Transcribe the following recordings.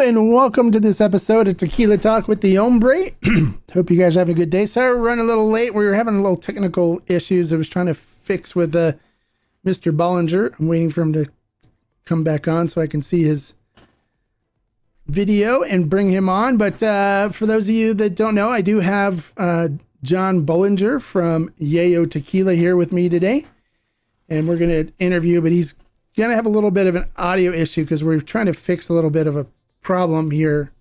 and welcome to this episode of Tequila Talk with the Hombre. Hope you guys are having a good day. Sorry we're running a little late. We were having a little technical issues I was trying to fix with Mr. Bollinger. I'm waiting for him to come back on so I can see his video and bring him on. But for those of you that don't know, I do have John Bollinger from Yeyo Tequila here with me today. And we're going to interview, but he's going to have a little bit of an audio issue because we're trying to fix a little bit of a problem here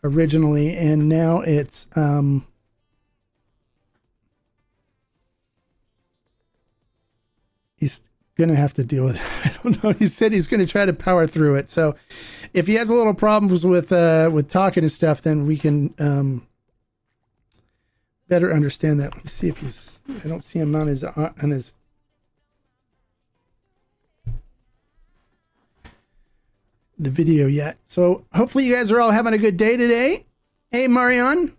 originally, and now it's he's gonna have to deal with it. I don't know. He said he's gonna try to power through it. So if he has a little problems with talking and stuff, then we can better understand that. Let me see if he's, I don't see him on his the video yet. So hopefully you guys are all having a good day today. Hey, Marion.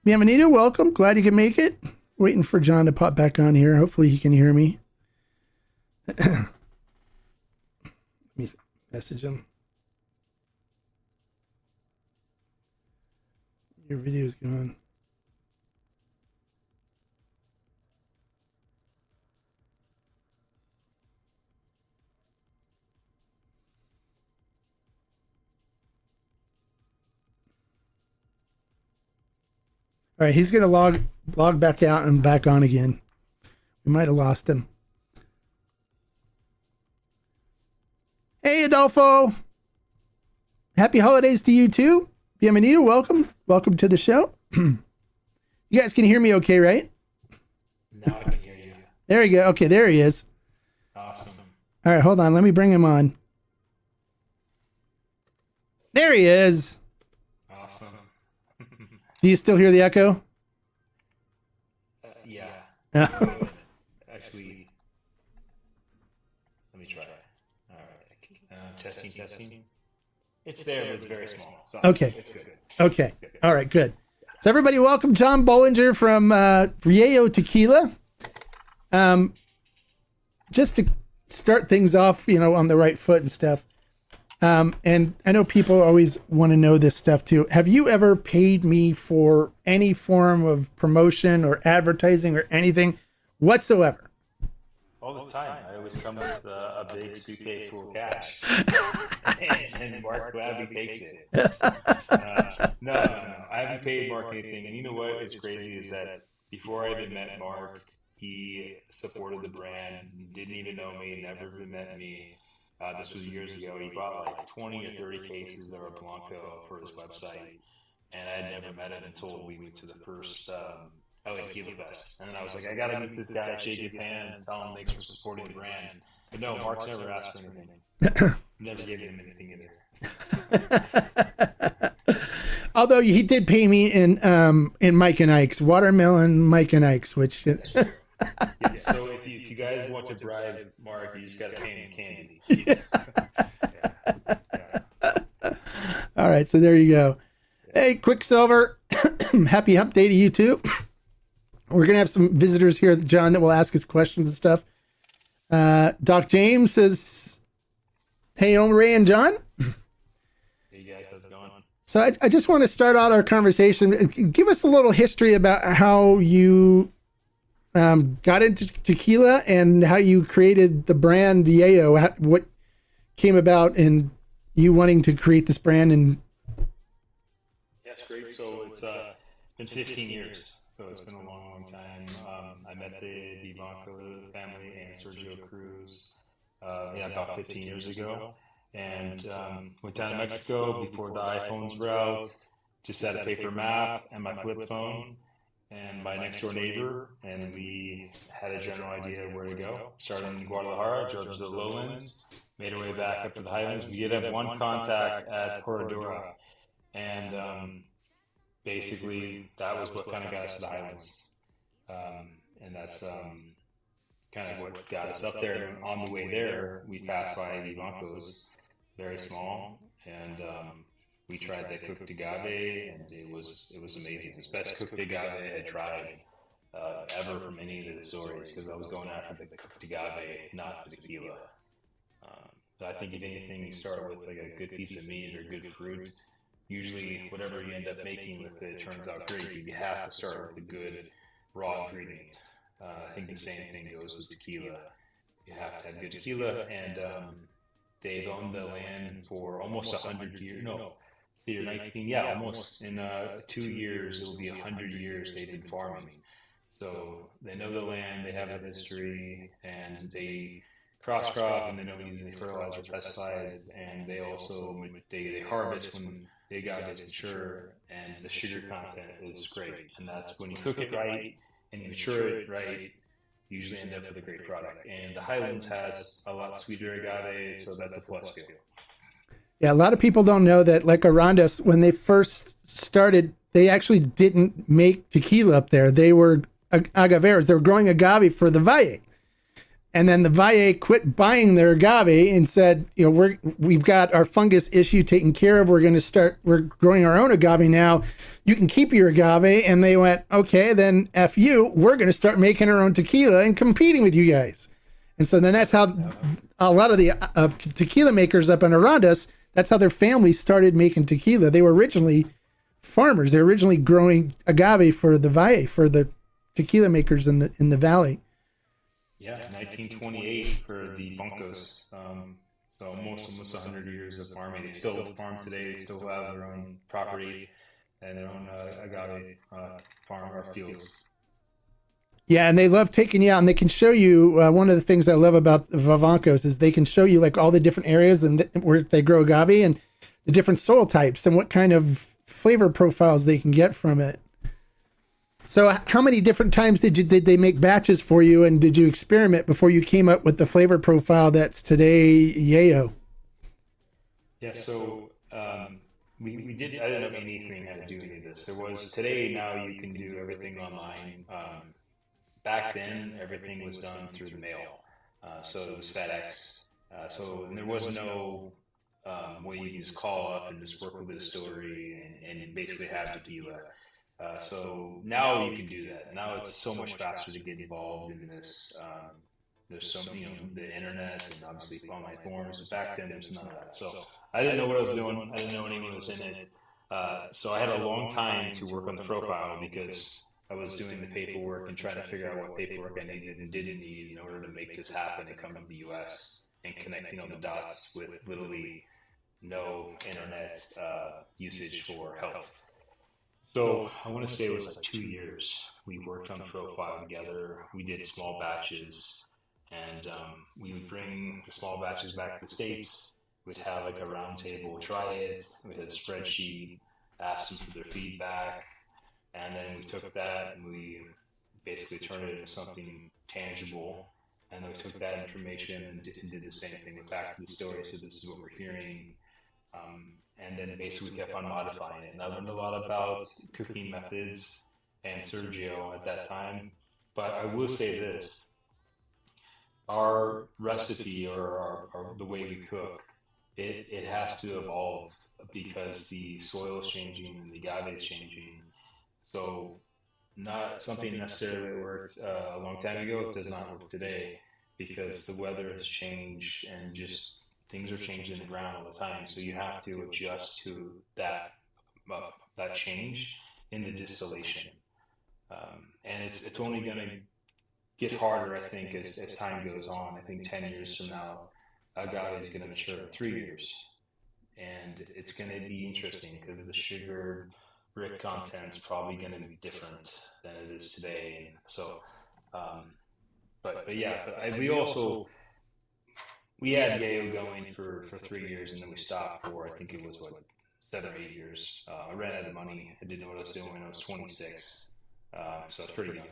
Bienvenido, welcome. Glad you can make it. Waiting for John to pop back on here. Hopefully he can hear me. Let me message him. Your video's gone. All right, he's going to log back out and back on again. We might have lost him. Hey, Adolfo. Happy holidays to you too. Bienvenido, welcome. Welcome to the show. You guys can hear me okay, right? Now I can hear you. There you go. Okay, there he is. Awesome. All right, hold on. Let me bring him on. There he is. Awesome. Do you still hear the echo? Yeah. Actually, let me try. All right. Testing. It's there, but it's very small. So Okay. It's good. Okay. All right, good. So everybody welcome John Bollinger from Yeyo Tequila. Just to start things off, on the right foot and stuff. And I know people always want to know this stuff too. Have you ever paid me for any form of promotion or advertising or anything whatsoever? All the time. I always come with a big suitcase full of cash. and Mark gladly takes it. No. I haven't paid Mark anything. And you know what is crazy is that before I even met Mark, he supported the brand, didn't even know me, never even met me. This was years ago. He bought like 20 or 30 cases of our Blanco for his website. And I had never met him until we went to the first LA Tequila Fest. And then I was like, I got to meet this guy, shake his hand, and tell him thanks for supporting the brand. But no, Mark's never asked for anything. Never gave him anything either. Although he did pay me in Mike and Ike's, watermelon Mike and Ike's, which is... Yeah, so if you guys want to bribe Mark, you just got to pay him candy. Yeah. All right, so there you go. Hey, Quicksilver, happy hump day to you too. We're going to have some visitors here, John, that will ask us questions and stuff. Doc James says, hey, Hombre and John. Hey, guys, how's it going? So I just want to start out our conversation. Give us a little history about how you got into tequila and how you created the brand Yeyo. What came about in you wanting to create this brand? And That's great. So it's been 15 years. So it's been a long time. I met the Vivanco family and Sergio Cruz about 15 years ago. And went down to Mexico before the iPhones were out. Just had a paper map and my flip phone and my next door neighbor, and we had a general idea of where to go. Started in Guadalajara, drove to the lowlands, made our way back up to the highlands. We did have one contact at Corredora, and basically that was what kind of got us to the highlands. And that's kind of what got us up there. And on the way there, we passed by Vivanco's, very small, and we tried the cooked agave, and it was amazing. It was the best cooked agave I had tried ever from any of the distilleries, because I was going after the cooked agave, not the tequila. But I think if anything, you start with like a good piece of meat or good fruit. Usually, whatever you end up making with it turns out great. You have to start with a good raw ingredient. I think the same thing goes with tequila. You have to have good tequila, and they've owned the land for almost 100 years. No, see, 19, yeah, almost in 2 years, it will be 100 years they've been farming. So they know the land, they have a history, and they cross crop, and they don't use any fertilizer, pesticides, and they also they harvest when the agave is mature, and the sugar content is great. And that's when you cook it right and you mature it right, you usually end up with a great product. And the Highlands has a lot sweeter agave, so that's a plus deal. Yeah, a lot of people don't know that, like Arandas, when they first started, they actually didn't make tequila up there. They were agaveros. They were growing agave for the Valle. And then the Valle quit buying their agave and said, you know, we've got our fungus issue taken care of. We're growing our own agave now. You can keep your agave. And they went, okay, then F you, we're going to start making our own tequila and competing with you guys. And so then that's how a lot of the tequila makers up in Arandas, that's how their families started making tequila. They were originally farmers. They were originally growing agave for the Valle, for the tequila makers in the valley. Yeah, 1928 for the Buncos. So almost 100 years of farming. They still farm today. They still have their own property and their own agave farm or fields. Yeah, and they love taking you out, and they can show you. One of the things I love about the Vivancos is they can show you like all the different areas and where they grow agave and the different soil types and what kind of flavor profiles they can get from it. So how many different times did they make batches for you, and did you experiment before you came up with the flavor profile that's today Yeyo? Yeah, so we did, I didn't know anything how to do any of this. There was, today now you can do everything online. Back then, everything was done through the mail. So it was FedEx. And there was no way you can just call up and just work with the distillery and basically have tequila. So now you can do that. Now it's so much faster to get involved in this. There's so many, the internet and obviously online forums. But back then, there's none of that. So I didn't know what I was doing. I didn't know anyone was in it. So I had a long time to work on the profile because I was doing the paperwork and trying to figure out what paperwork I needed and didn't need in order to make this happen and come to the U.S. and connect, the dots with literally no internet usage for help. So I want to say it was like 2 years. We worked on the profile together. We did small batches, and we would bring the small batches back to the States. We'd have like a round table, try it. We had a spreadsheet, asked them for their feedback, and then we took that and we basically turned it into something tangible. And then we took that information and did the same thing. Went back to the story, so this is what we're hearing. And then basically we kept on modifying it. And I learned a lot about cooking methods and Sergio at that time. But I will say this, our recipe or the way we cook, it has to evolve because the soil is changing and the agave is changing. So not something necessarily that worked a long time ago does not work today because the weather has changed and just things are changing in the ground all the time. So you have to adjust to that change in the distillation. And it's only going to get harder, I think, as time goes on. I think 10 years from now, agave is going to mature in 3 years. And it's going to be interesting because the sugar brick content's probably going to be different than it is today. And so, we had Yeyo going for 3 years, and then we stopped for, I think it was, 7 or 8 years. I ran out of money. I didn't know what I was doing. I was 26, so I was pretty young.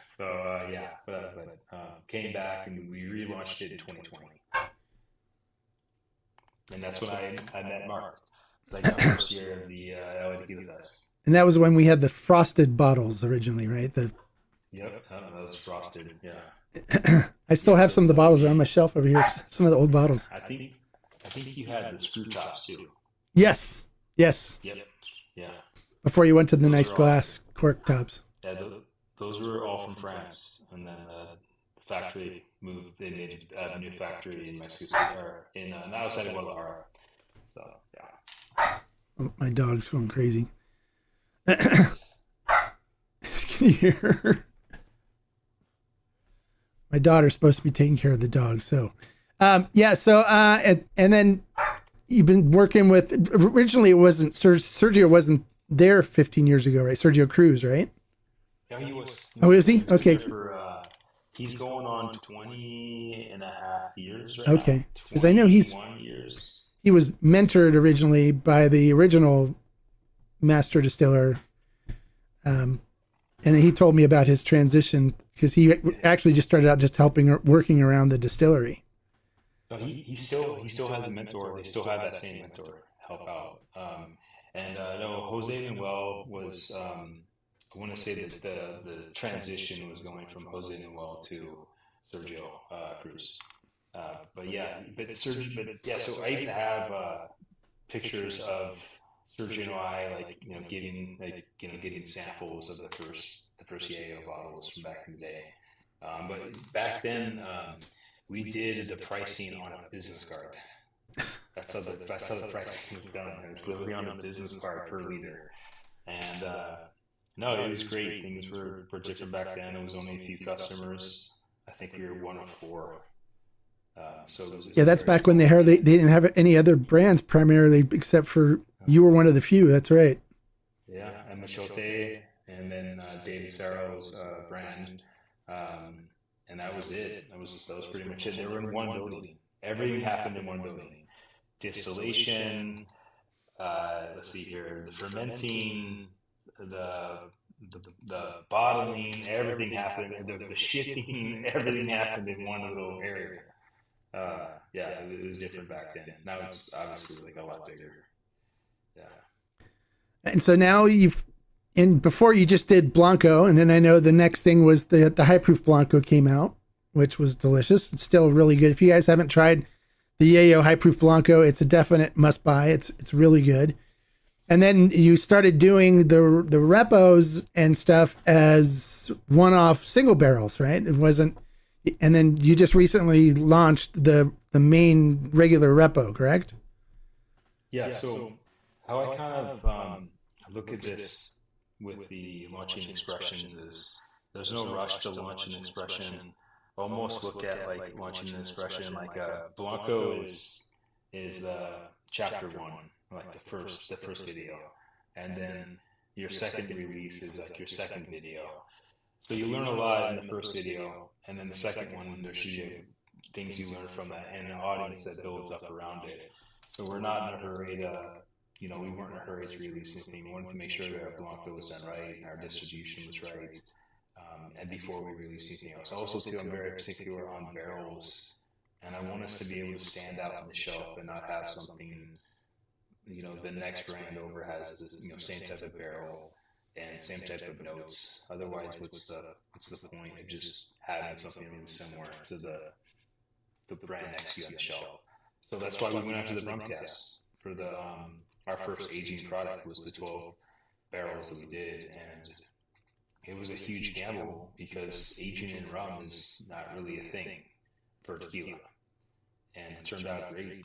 So, came back, and we relaunched it in 2020. And that's when I met Mark. Like my first year of the LA Tequila Fest. And that was when we had the frosted bottles originally, right? Yep, that was frosted, yeah. I still have some of the bottles on my shelf over here. Some of the old bottles. I think you had the screw tops too. Yes. Yep. Yeah. Before you went to the nice glass cork tops. Yeah, those were all from France, and then factory moved. They made a new factory in Mexico City, or in outside of Guadalajara. So yeah. Oh, my dog's going crazy. Nice. Can you hear her? My daughter's supposed to be taking care of the dog. So, yeah. So, and then you've been working with, originally it wasn't, Sergio wasn't there 15 years ago, right? Sergio Cruz, right? No, he was. Oh, is he? Okay. He's going on 20 and a half years right Okay. now. Because I know he was mentored originally by the original master distiller. And he told me about his transition because he actually just started out just working around the distillery. No, he still has a mentor. They still have that same mentor help out. And no, Jose Manuel was. I want to say that the transition was going from Jose Manuel to Sergio Cruz. But yeah, so I even have pictures of Sergio and I, like, getting samples of the first Yeyo bottles from back in the day. But back then, we did the pricing on a business card. That's how the pricing was done. It was literally on a business card per liter. And no, it was great. Things were different back then. It was only a few customers. I think we were one of four. So it was that's back when they didn't have any other brands primarily, except for you were one of the few. That's right. Yeah, and Machote, and then David Sarro's brand, and that was it. That was pretty much it. They were in one building. Everything happened in one building. Distillation. Let's see here. The fermenting. The bottling, everything happened. The shipping, everything happened in one little area. Yeah, it was different back then. Now it's obviously like a lot bigger. Yeah. And so now before you just did Blanco, and then I know the next thing was the high proof Blanco came out, which was delicious. It's still really good. If you guys haven't tried the Yeyo high proof Blanco, it's a definite must buy. It's really good. And then you started doing the repos and stuff as one-off single barrels, right? It wasn't, and then you just recently launched the main regular repo, correct? Yeah. So how I kind of look at this with the launching expressions is there's no rush to launch an expression. Almost look at like launching an expression like Blanco is the chapter one. Like the first video, and then your second release is like your second video. So you learn a lot in the first video, and then the second one, there should be things you learn from that, and an audience that builds up around it. So we're not in a hurry to, we weren't in a hurry to release anything. We wanted to make sure that our Blanco was done right, and our distribution was right, and before we release anything else. Also, too, I'm very particular on barrels, and I want us to be able to stand out on the shelf and not have something. The next brand over has the same type of barrel and same type of notes. Otherwise, what's the point of just having something really similar to the brand next to you on the shelf? So that's why we went after the rum cast for the our first aging product was the 12 barrels that we did, and it was a huge gamble because aging in rum is not really a thing for tequila. And it turned out great.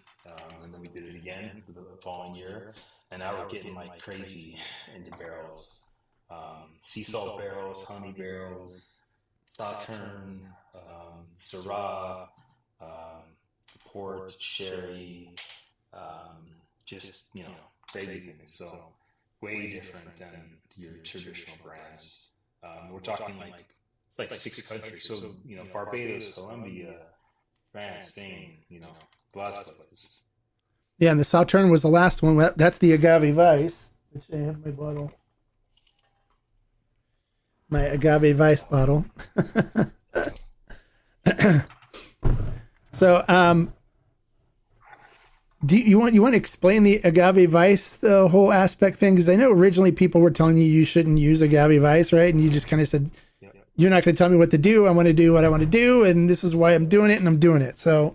And then we did it again for the following year. And now we're getting like crazy into barrels. Sea salt barrels, honey barrels, Sauterne, Syrah, port, sherry, just, crazy things. So way different than your traditional brands. We're talking like 6 countries. So, Barbados, Colombia, France, Spain, lots of places. Yeah, and the Sauterne was the last one. That's the agave vice, which I have my bottle. My agave vice bottle. So, do you want to explain the agave vice, the whole aspect thing? Because I know originally people were telling you shouldn't use agave vice, right? And you just kind of said, you're not going to tell me what to do. I want to do what I want to do, and this is why I'm doing it, and I'm doing it. So,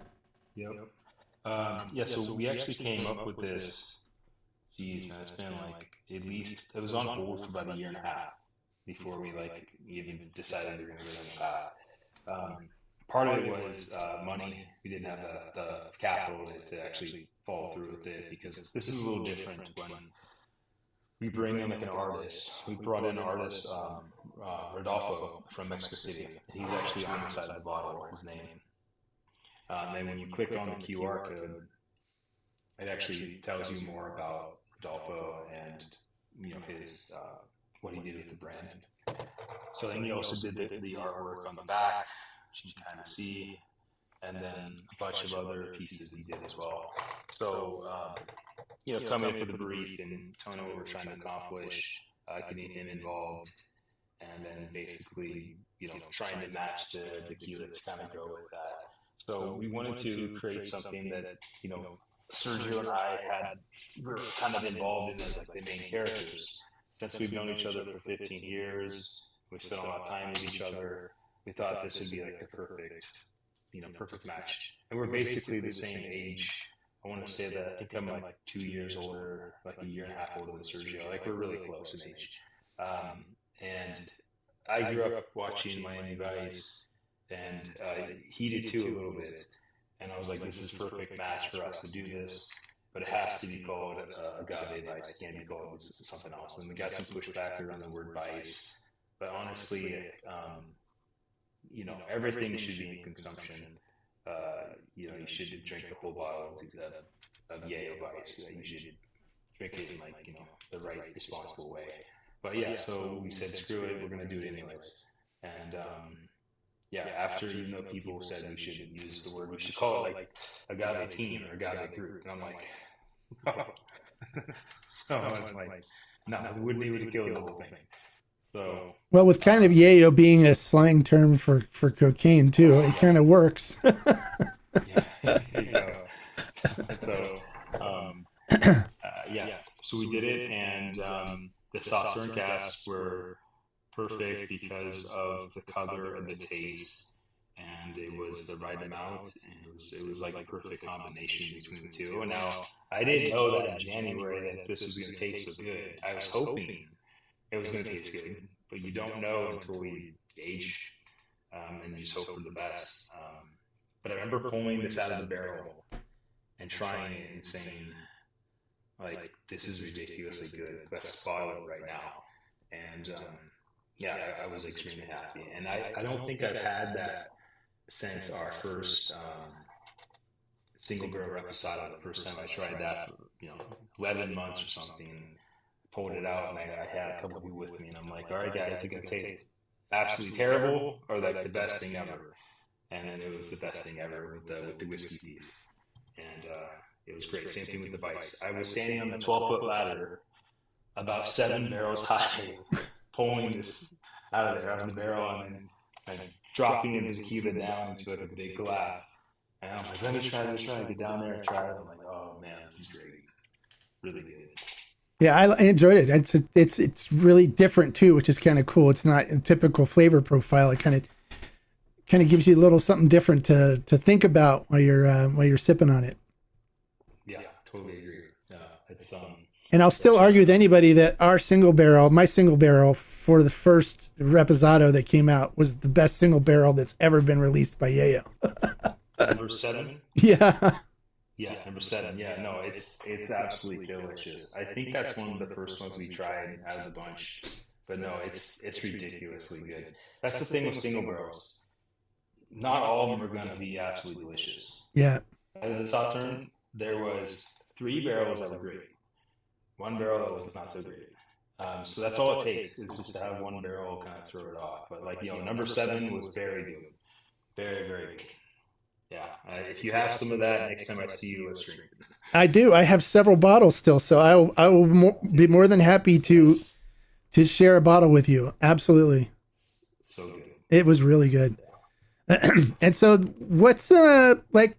so we actually came up with this. Geez, man, it's been like at least it was on hold for about a year and a half before we even decided we were going to go down the path. part of it was money. We didn't have the capital to actually follow through with it, because this is a little different when we bring in like an artist. We brought in an artist, Rodolfo from Mexico City. He's actually on the side of the bottle, his name. And when you click on the QR code, it actually tells you more about Rodolfo and his what he did with the brand. So then he also did the artwork on the back, which you can kind of see, and then a bunch of other pieces he did as well. So coming in for the brief and telling him what we're trying to accomplish, getting him involved, and then basically trying to match the tequila to kind of go with that. So we wanted to create something that Sergio and I were kind of involved in as like the main characters. Since we've known each other for 15 years, we spent a lot of time with each other. We thought this would be like the perfect match. And we're basically the same age. I want to say that I think I'm like 2 years older, like a year and a half older than Sergio. Like we're really close in age. And I grew up watching Miami Vice, and he did too a little bit. And I was like, this is a perfect match for us to do this, but it has to be called agave vice. It can't be called something else. And we got some pushback around the word vice, but honestly, everything should be in consumption. You should drink the whole bottle of Yeyo vice. You should drink it in the right, responsible way. But yeah, so we said, screw it, we're going to do it anyways. And after, people said we should use the word, we should call it like agave team or agave group. And I'm like, oh. So I was like, no, it wouldn't be able to kill the whole thing. So, well, with kind of Yeyo being a slang term for cocaine too, it kind of works. So, so we did it, and the soft turn casts were perfect because of the color and the taste, and it was the right amount, and it was like a perfect combination between the two. And now I didn't know that in January that this was going to taste so good. I was hoping it was going to taste good, but you don't know until we age, and you just hope for the best. But I remember pulling this out of the barrel and trying it and saying, like, this is ridiculously good. Let's spot it right now. And I was extremely happy. And I don't think I've had that since our first single barrel reposado. The first time I tried that for 11 months or something. Pulled it out, and I had a couple of people with me, and I'm like, all right, guys, it's going to taste absolutely terrible or like the best thing ever. And then it was the best thing ever with the whiskey beef. And it was great. Same thing with the vice. I was standing on the 12-foot ladder about 7 barrels high, pulling this out of the barrel, and then dropping the tequila down into like a big glass. And I'm like, let me try to get down there and try it. I'm like, oh man, this is great. Really good. Yeah, I enjoyed it. It's really different too, which is kind of cool. It's not a typical flavor profile. It kind of gives you a little something different to think about while you're sipping on it. Yeah, totally agree. It's And I'll still argue with anybody that my single barrel for the first reposado that came out was the best single barrel that's ever been released by Yeyo. Number 7. Yeah. Yeah, number 7. Yeah, no, it's absolutely delicious. I think that's one of the first ones we tried out of the bunch. But no, it's ridiculously good. That's the thing with single barrels. Not all of them are going to be absolutely delicious. Yeah. At the soft turn, there was 3 barrels that were great. 1 barrel that was not so great. So that's all it takes, is just to have 1 barrel kind of throw it off. But number 7 was very good. Very, very good. Yeah, if you have some of that, next time I see you, let's drink it. I do. I have several bottles still, so I will be more than happy to share a bottle with you. Absolutely. So good. It was really good. And so, what's like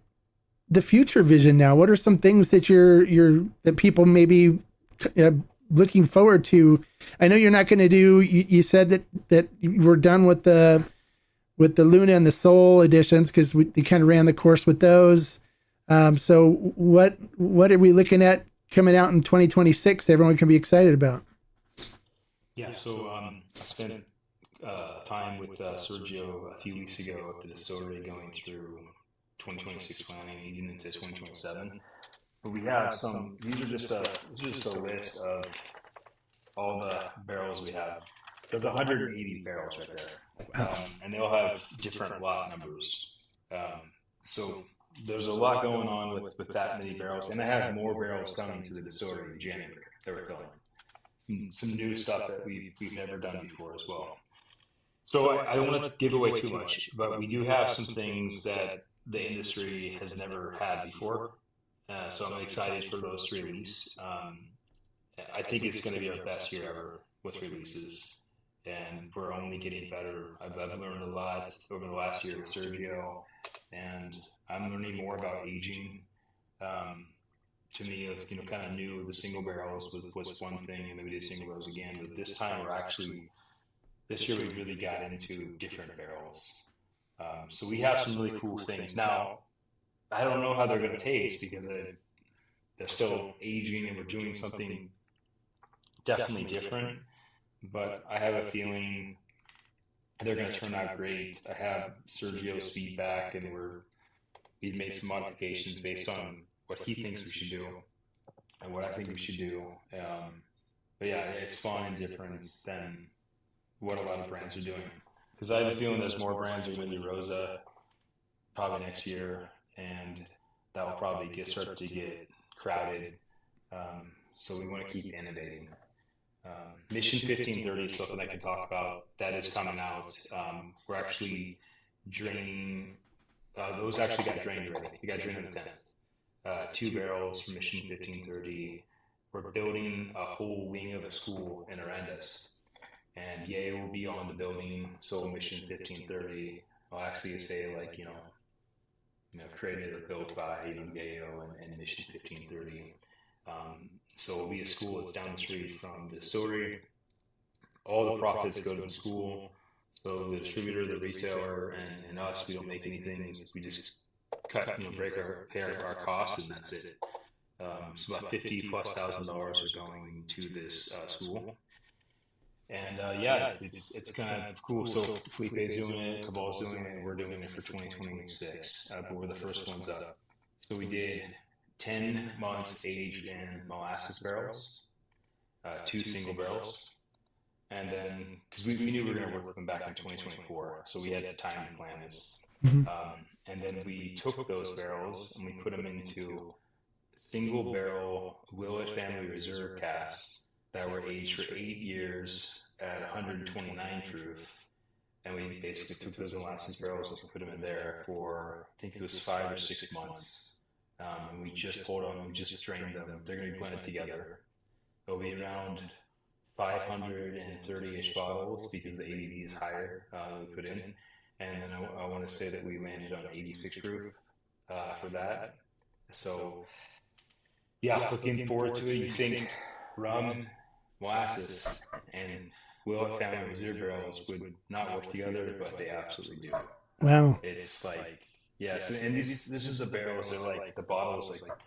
the future vision now? What are some things that that people may be looking forward to? I know you're not going to do. You said that we're done with the Luna and the Soul editions because we kind of ran the course with those. So what are we looking at coming out in 2026 that everyone can be excited about? Yeah, so I spent time with Sergio a few weeks ago at the distillery going through 2026 planning, even into 2027. But we have some. These are just a list of all the barrels we have. There's 180 barrels right there, and they all have different lot numbers. So there's a lot going on with that many barrels, and I have more barrels coming to the distillery in January that we're filling. Some new stuff that we've never done before as well. So I don't want to give away too much, but we do have some things that the industry has never had before. So I'm excited for those to release. I think it's going to be our best year ever with releases, and we're only getting better. I've learned a lot over the last year with Sergio, and I'm learning more about aging. To me, kind of new. The single barrels was one thing, and then we did single barrels again. But this time, this year we really got into different barrels. So we have some really cool things. Now, I don't know how they're going to taste because they're still aging, and we're doing something definitely different. But I have a feeling they're going to turn out great. I have Sergio's feedback, and we've made some modifications based on what he thinks we should do and what I think we should do. But yeah, it's fun and different than what a lot of brands are doing. Because I have a feeling there's more brands that are going to do Rosa probably next year, and that will probably start to get crowded. So we want to keep innovating. Mission 1530 is something I can talk about. That is coming out. We're actually draining. Those actually got drained already. We got drained on the 10th. 2 barrels from Mission 1530. We're building a whole wing of a school in Arandas. And Yeyo will be on the building. So Mission 1530, I'll actually say created or built by Yeyo and Mission 1530. So it'll be a school that's down the street from the distillery. All the profits go to the school. So the distributor, the retailer, and us, we don't make anything. We just pay our costs, and that's it. So about $50,000+ are going to this school. And it's kind of cool. So Felipe's doing it, Cabal's doing it, and we're doing it for 2026. But we're the first ones up. So we did 10 months aged in molasses barrels, 2 single barrels, and then because we knew we were going to work them back in 2024, so we had time to plan this. And then we took those barrels and we put them into single barrel Willett Family Reserve casks that were aged for 8 years at 129 proof. And we basically took those molasses barrels and put them in there for, I think it was 5 or 6 months. And we just pulled them, we just strained them. They're going to be blended together. It'll be around 530-ish bottles because the ABV is higher we put in. And then I want to say that we landed on 86 proof for that. So, yeah, looking forward to it. You think rum, molasses, and Willett Family Reserve barrels would not work together, but they absolutely do. Wow. It's like, yes, and this is a barrel, so like the bottle is like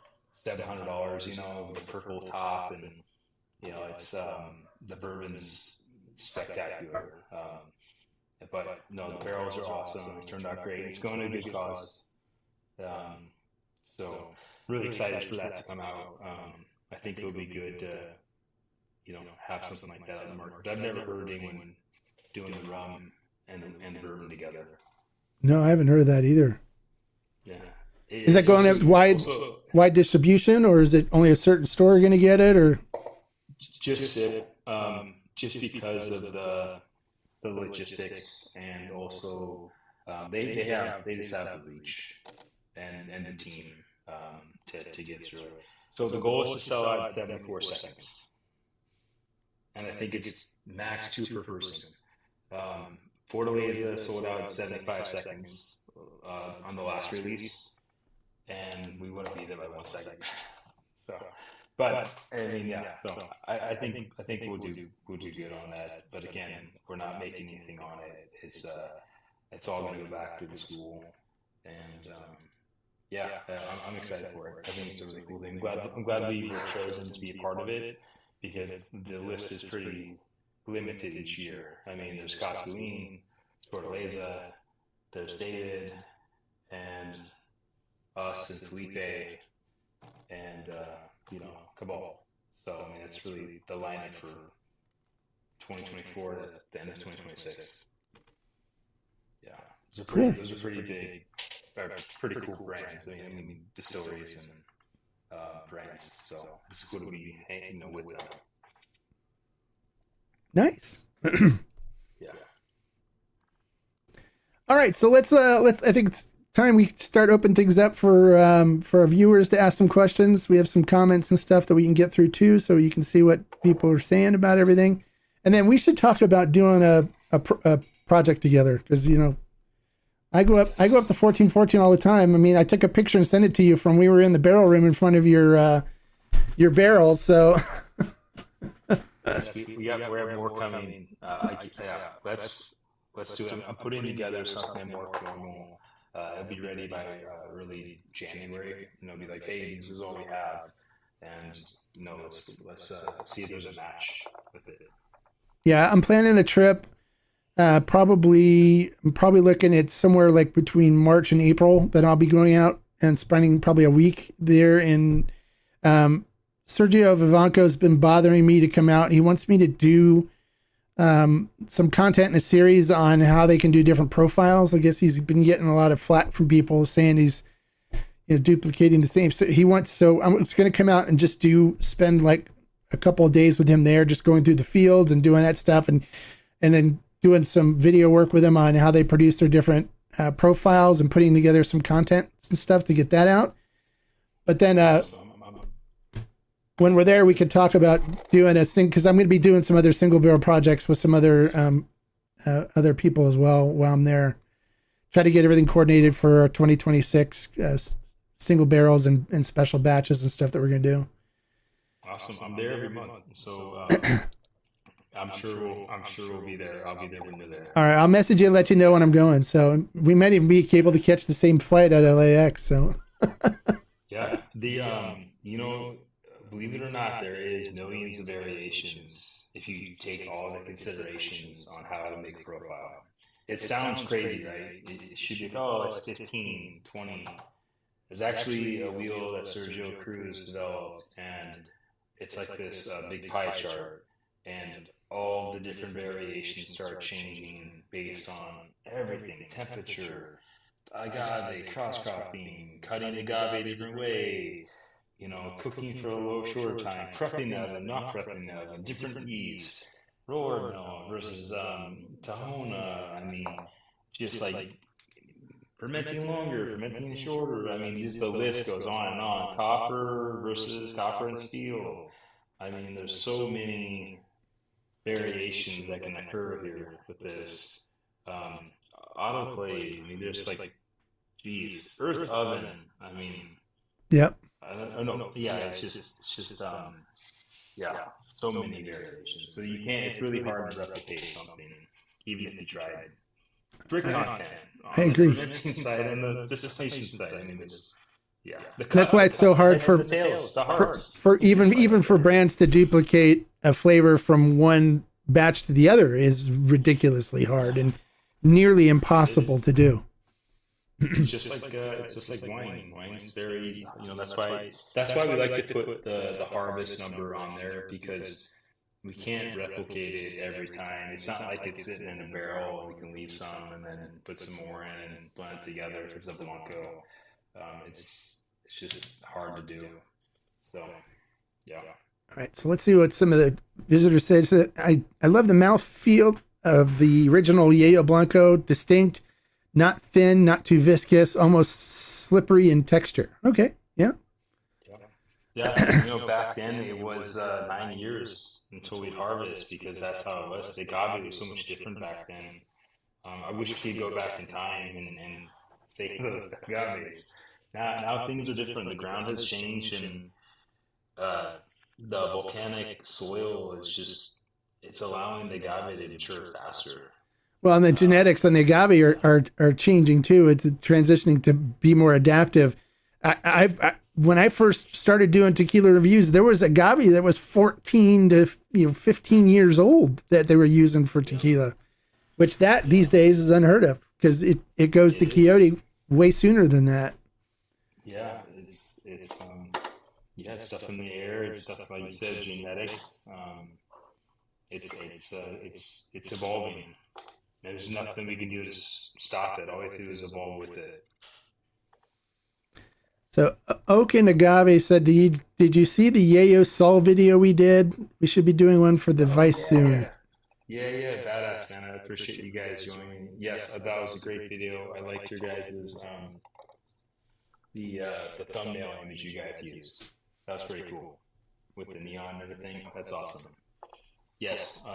$700, with a purple top, and it's the bourbon's spectacular. But no, the barrels are awesome. It turned out great. It's going to a good cause. So really excited for that to come out. I think it'll be good to have something like that on the market. But I've never heard anyone doing the rum and the bourbon together. No, I haven't heard of that either. Yeah. Is that going to wide distribution, or is it only a certain store going to get it, or just sip? Just because of the logistics, and also they just have the reach and the team to get through it. So the goal is to sell out in 74 seconds, and I think it's max 2 per person. Fortaleza sold out in 75 seconds on the last release, and we wouldn't be there by 1 second. So, but I mean, yeah. So I think we'll do good on that. But again, we're not making anything on it. It's all going to go back to the school, and I'm excited for it. I think it's a really cool thing. I'm glad we were chosen to be a part of it, because the list is pretty limited each year. I mean, there's Cascuin, Fortaleza, there's David, and us and Felipe, and Cabal. So I mean, that's really the lineup for 2024 to the end of 2026. Yeah, those are pretty big, pretty cool brands. I mean distilleries and brands. So it's cool to be with them. Nice. Yeah. All right, so let's. I think it's time we start opening things up for our viewers to ask some questions. We have some comments and stuff that we can get through too, so you can see what people are saying about everything. And then we should talk about doing a project together, because I go up to 1414 all the time. I mean, I took a picture and sent it to you from we were in the barrel room in front of your barrels. So yes, we have more coming. Let's do it. I'm putting together something more formal. It'll be ready by early January, and it'll be like, hey, this is all we have, and let's see if there's a match with it. Yeah, I'm planning a trip. I'm probably looking at somewhere like between March and April that I'll be going out and spending probably a week there. And Sergio Vivanco has been bothering me to come out. He wants me to do some content in a series on how they can do different profiles. I guess he's been getting a lot of flack from people saying he's duplicating the same. So I'm just going to come out and just spend like a couple of days with him there, just going through the fields and doing that stuff, and then doing some video work with him on how they produce their different profiles and putting together some content and stuff to get that out. But then when we're there, we could talk about doing a thing, because I'm going to be doing some other single barrel projects with some other people as well while I'm there. Try to get everything coordinated for our 2026 single barrels and special batches and stuff that we're going to do. Awesome! I'm there every month, so I'm sure we'll be there. I'll be there when you're there. All right, I'll message you and let you know when I'm going. So we might even be able to catch the same flight at LAX. So yeah, believe it or not, there is millions of variations if you take all the considerations on how to make a profile. It sounds crazy, right? It should be, it's 15, 20. There's actually a wheel that Sergio Cruz developed, and it's like this big pie chart, and all the different variations start changing based on everything: temperature, agave, cross-cropping, cutting agave a different way, cooking for a shorter time, prepping oven, not prepping oven, different yeast, roller mill versus Tahona. I mean, just like fermenting longer, fermenting shorter. I mean, just the list goes on and on. Copper versus copper and steel. I mean, there's so many variations that can occur here with this. Autoclave. I mean, there's earth oven. I mean, yep. It's just so many variations. So you can't. It's really hard to replicate something, even if you tried. Brick content. I agree. The fermenting side and the distillation side. I mean, that's why it's so hard for even for brands to duplicate a flavor from one batch to the other is ridiculously hard and nearly impossible to do. It's just like wine. Wine's very, that's why we like to put the harvest number on there, because we can't replicate it every time. It's not like it's sitting in a barrel and we can leave some and then put some more in and blend it together if it's a Blanco. It's just hard to do. So, yeah. All right, so let's see what some of the visitors say. So I love the mouthfeel of the original Yeyo Blanco, distinct, not thin, not too viscous, almost slippery in texture. Okay, yeah. Yeah, back then it was 9 years until we'd harvest, because that's how it was. The agave was so much different back then. I wish we could go back in time and take those agaves. Now things are different. The ground has changed, and the volcanic soil is it's allowing the agave to mature faster. Well, and the genetics on the agave are changing too. It's transitioning to be more adaptive. when I first started doing tequila reviews, there was agave that was 14 to 15 years old that they were using for tequila, which that these days is unheard of because it goes to Quixote way sooner than that. Yeah, it's stuff in the air. It's stuff like you said, genetics. It's evolving. There's nothing we can do to stop it. All we have to do is evolve with it. So Oak and Agave said, did you see the Yeyo Sol video we did? We should be doing one for the Vice soon. Yeah, badass, man. I appreciate you guys joining. Yes, that was a great video. I liked your guys' the thumbnail image you guys used. That was pretty cool with the neon and everything. That's awesome. Yes,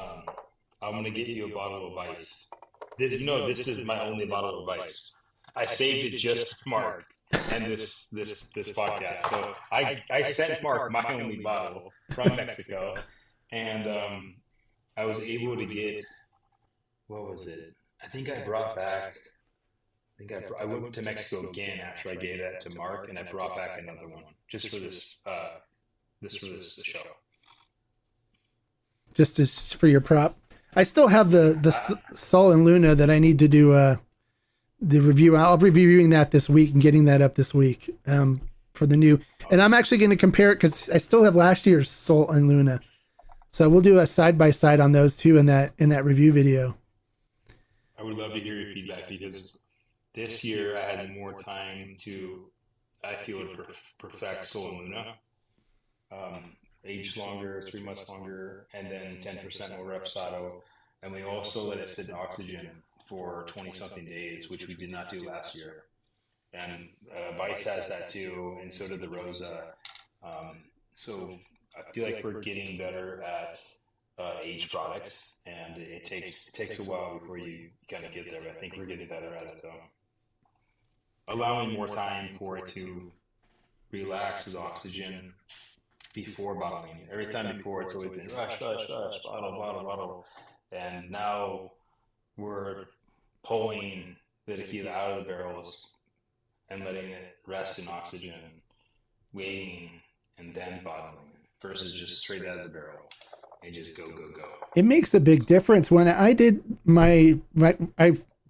I'm gonna get you a bottle of Vice. This is my only bottle of Vice. I saved it just for Mark and this podcast. So I sent Mark my only bottle from Mexico, and I was able to get, what was it? I think I brought back. I went to Mexico again after I gave that to Mark, and I brought back another one just for this show. Just for your prop. I still have the Sol and Luna that I need to do the review. I'll be reviewing that this week and getting that up this week for the new. And I'm actually going to compare it because I still have last year's Sol and Luna. So we'll do a side by side on those two in that review video. I would love to hear your feedback because this year I had more time to, I feel, perfect Sol and Luna. Aged longer, 3 months longer, and then 10% more reposado. And we also let it sit in oxygen for 20-something days, which we did not do last year. And Vice has that too, and so did the Rosa. So I feel like we're getting better at aged products, and it takes a while before you kind of get there. But I think we're getting better at it, though. Allowing more time for it to relax with oxygen before bottling. Every time before, it's always been rush, bottle. And now we're pulling the tequila out of the barrels and letting it rest in oxygen, waiting, and then bottling versus just straight out of the barrel and just go. It makes a big difference. When I did I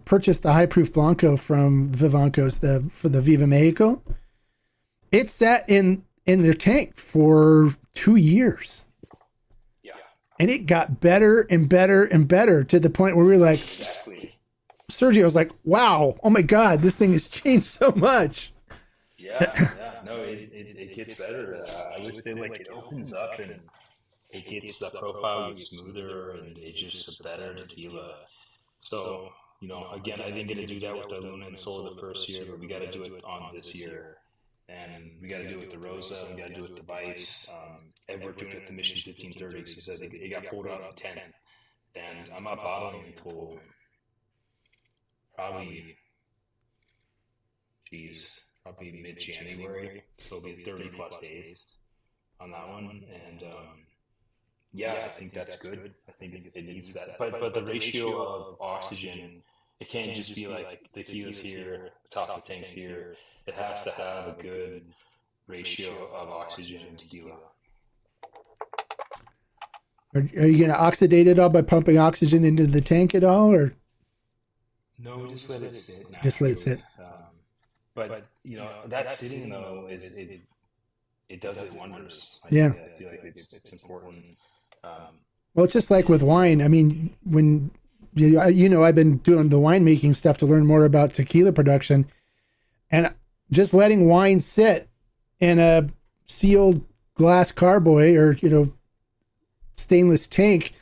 purchased the high proof Blanco from Vivancos for the Viva Mexico. It sat in their tank for 2 years. Yeah. And it got better and better and better to the point where we were like, exactly. Sergio was like, wow, oh my God, this thing has changed so much. Yeah. No, it gets better. I would say like it opens up and it gets the profile gets smoother and it's just a better tequila. So, again, I didn't get to do that with the Luna and Sol the first year, but we got to do it on this year. And we got to do it with the Rosa, we got to do it with the Vice, and we're doing it at the Mission 1530 because he said it got pulled out on 10th. And I'm not bottling until probably mid-January, so it'll be 30 plus days on that one. And I think that's good. I think it needs that. But the ratio of oxygen, it can't just be like the tequila's here, the top of the tank's here. It has to have a good ratio of oxygen and tequila. Are you going to oxidate it all by pumping oxygen into the tank at all, or? No, just let it sit. Just let it sit. But that sitting though it does its wonders. I feel like it's important. Well, it's just like with wine. I mean, when I've been doing the winemaking stuff to learn more about tequila production, and just letting wine sit in a sealed glass carboy or, stainless tank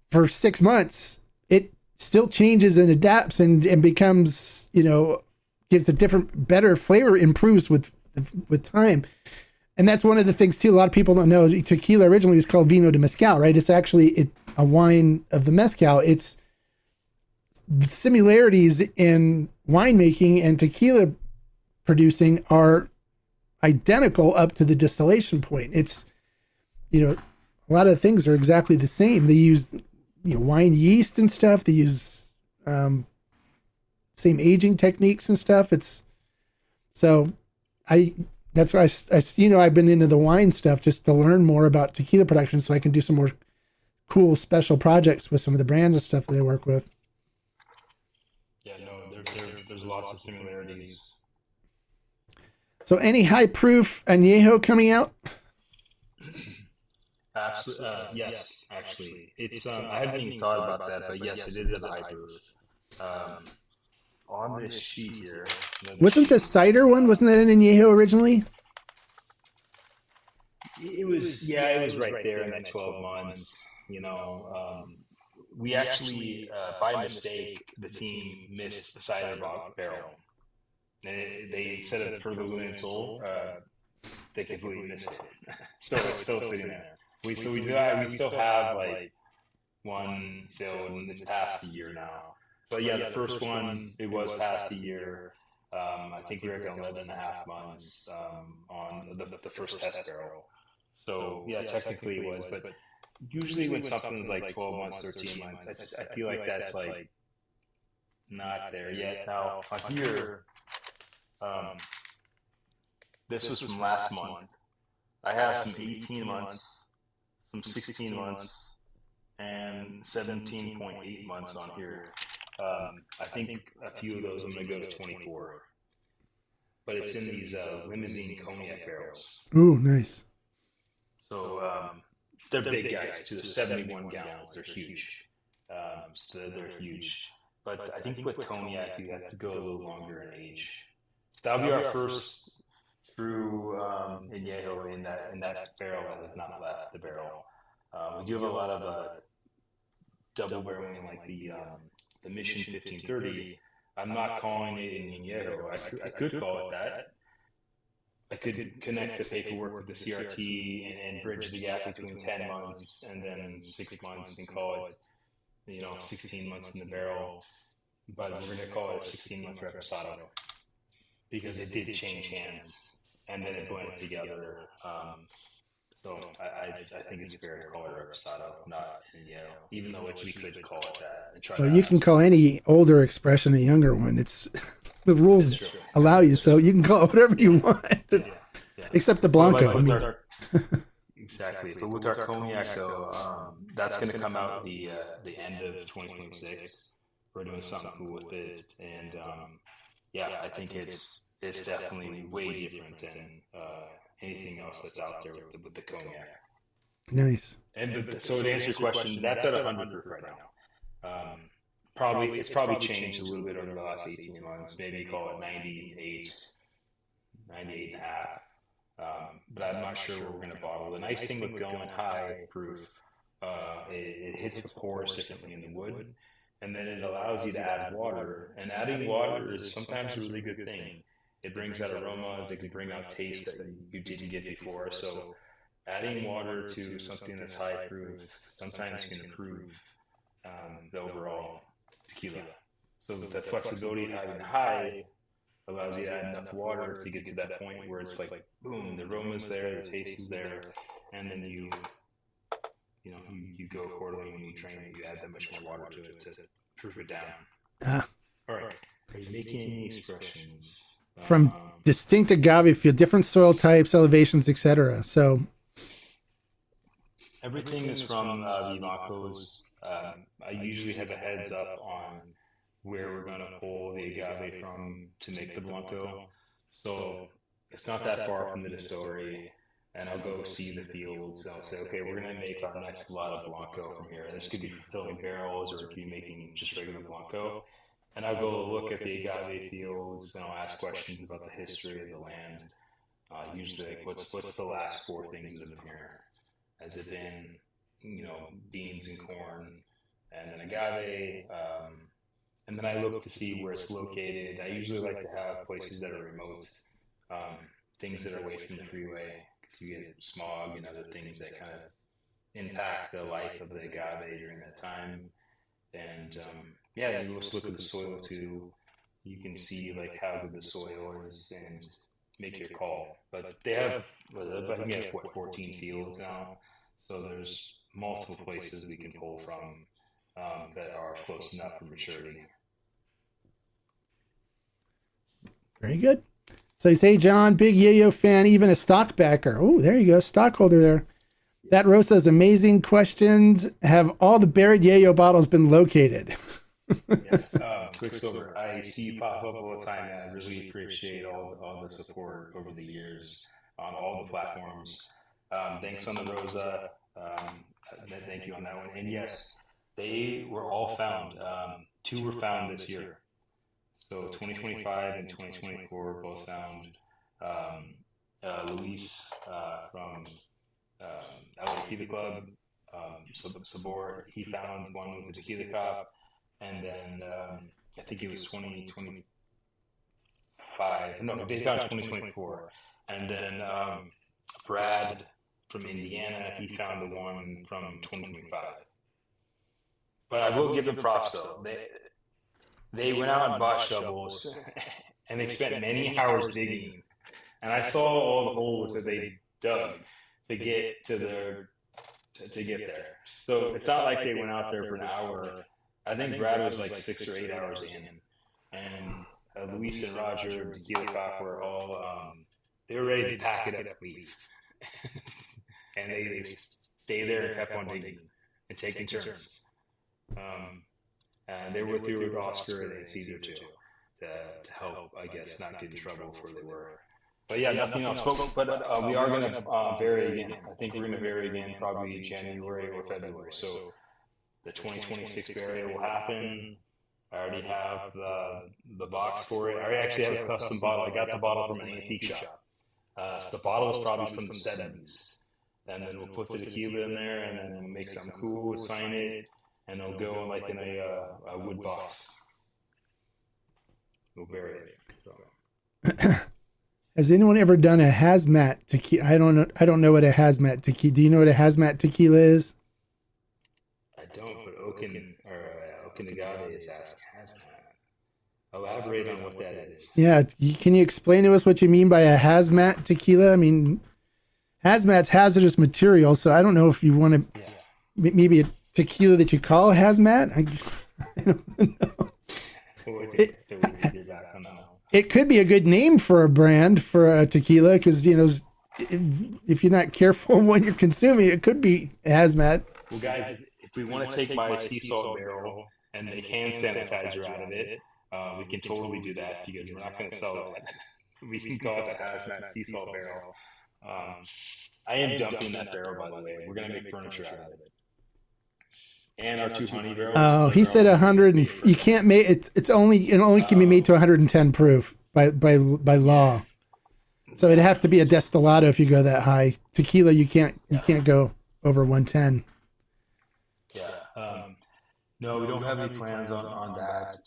for 6 months, it still changes and adapts and becomes, gives a different, better flavor, improves with time. And that's one of the things too. A lot of people don't know tequila originally was called vino de mezcal, right? It's actually a wine of the mezcal. It's similarities in winemaking and tequila producing are identical up to the distillation point. It's, a lot of things are exactly the same. They use, wine yeast and stuff. They use same aging techniques and stuff. That's why I've been into the wine stuff just to learn more about tequila production so I can do some more cool special projects with some of the brands and stuff that I work with. Yeah, no, there's lots of similarities. So any high proof añejo coming out? Absolutely, yes, actually, it's I haven't even thought about that, but yes, it is a high proof. Um, on this sheet here, Wasn't the cider one? Wasn't that an añejo originally? it was, yeah, it was right there in that 12 months. We actually, by mistake, the team missed the cider barrel. They instead of for the Luna and Soul, they completely missed it. So it's still sitting there. We still have like one filled, and it's past a year now. But yeah, the first one, it was past a year. I think we were at 11 and a half months on the first test barrel. So yeah, technically it was, but usually when something's like 12 months, 13 months, I feel like that's like not there yet. Now on here, this was from last month. I have some 18 months, some 16 months, and 17.8 months on here. I think a few of those I'm going to go to 24. But it's in these limousine cognac barrels. Ooh, nice. So they're big guys too. They're 71 gallons. They're huge. So they're huge. But I think with cognac, you have to go a little longer in age. So that'll be our first true añejo in that barrel that has not left the barrel. We do have a lot of double barreling, like the Mission 1530. I'm not calling it an añejo. I could call it that. I could connect the paperwork with the CRT and bridge the gap between 10 months and then 6 months and call it, 16 months in the barrel. But we're going to call it a 16-month reposado because it did change hands and then it blended together. So I think it's fair to call it a reposado, not añejo, even though we could call it that. And try Well, you can call any older expression a younger one. It's the rules allow you, so you can call it whatever you want, except the Blanco. Exactly, but with our cognac though, that's going to come out the end of 2026. We're doing something cool with it, and I think it's definitely way different than anything else that's out there with the cognac. Nice. And so to answer your question, that's at 100 proof right now. It's probably changed a little bit over the last 18 months. Maybe call it 98 and a half. But I'm not sure where we're going to bottle. The nice thing with going high proof, it hits the pores differently in the wood, and then it allows you to add water. And adding water is sometimes a really good thing. It brings out aromas. It can bring out taste that you didn't get before. So adding water to something that's high proof sometimes can improve the overall tequila. So with the flexibility of having high allows you to add enough water to get to that point where it's like, boom, the aroma's there, the taste is there, and then you go accordingly when you train it. You add that much more water to it to proof it down. All right. Are you making any expressions? From distinct agave field, different soil types, elevations, etc. So everything is from Vivaco's. I usually have a heads up on where we're going to pull the agave from to make the Blanco. So it's not that far from the distillery, and I'll go see the fields and I'll say, okay, we're going to make our next lot of Blanco from here. And this could be filling barrels or it could be making just regular Blanco. And I'll go look at the agave fields and I'll ask questions about the history of the land. Usually, like, what's the last 4 things that have been here? Has it been, beans and corn and then agave? And then I look to see where it's located. I usually like to have places that are remote, things that are away from the freeway, because you get smog and other things that kind of impact the life of the agave during that time. And you just look at the soil too. You can see like how good the soil is and make your call. But they have, I think they have 14 fields now, so there's multiple places we can pull from that are close enough for maturity. very good. So you say, John, big Yeyo fan, even a stock backer. Oh, there you go, stockholder there. That roast has amazing questions. Have all the buried Yeyo bottles been located? Yes, Quicksilver. I see you pop up all the time, and I really appreciate all the support over the years on all the platforms. Thanks on the Rosa. Thank you on that one. And yes, they were all found. Two were found this year. So 2025 and 2024 were both found. Luis from LA Tequila Club, Sabor, he found one with the tequila cop. And then I think it was 2025. No, they found 2024. And then Brad from Indiana, he found the one from 2025. But I will give them props though. They went out and bought shovels, and they spent many hours digging. And I saw all the holes that they dug to get to get there. So it's not like they went out there for an hour. I think Brad was like 6 or 8 hours in, and Luis and Roger, Tequila Cop were all they were ready to pack it up and leave, and they stayed there and kept on digging and taking turns. And they were through with Oscar and Cedar too to help, I guess, not get in trouble before they were. But yeah, nothing else. But we are going to bury again. I think we're going to bury again probably January or February. So the 2026 burial will happen. I already have the box for it. I already actually have a custom bottle. I got the bottle from an antique shop. So the bottle was probably from the 70s. And then we'll put the tequila in there, and then we'll make something cool, sign it, and it'll go like in a wood box. We'll bury it. So. Has anyone ever done a hazmat tequila? I don't know what a hazmat tequila. Do you know what a hazmat tequila is? I don't, but agave is hazmat. Elaborate on what that is. Yeah, can you explain to us what you mean by a hazmat tequila? I mean, hazmat's hazardous material, so I don't know if you want to maybe a tequila that you call a hazmat. I don't know. It could be a good name for a brand for a tequila because, you know, if you're not careful when you're consuming, it could be hazmat. Well, guys, if we want to take my sea salt barrel and make hand sanitizer out of it, we can totally do that because we're not going to sell that. We can call it the hazmat sea salt barrel. I am dumping that barrel, by the way. We're going to make furniture out of it. And our 2 honey barrels. Oh, he said 100. And you can't make it. It only can be made to 110 proof by law. So it'd have to be a destilado if you go that high. Tequila, you can't go over 110. Yeah. No, we don't have any plans on that.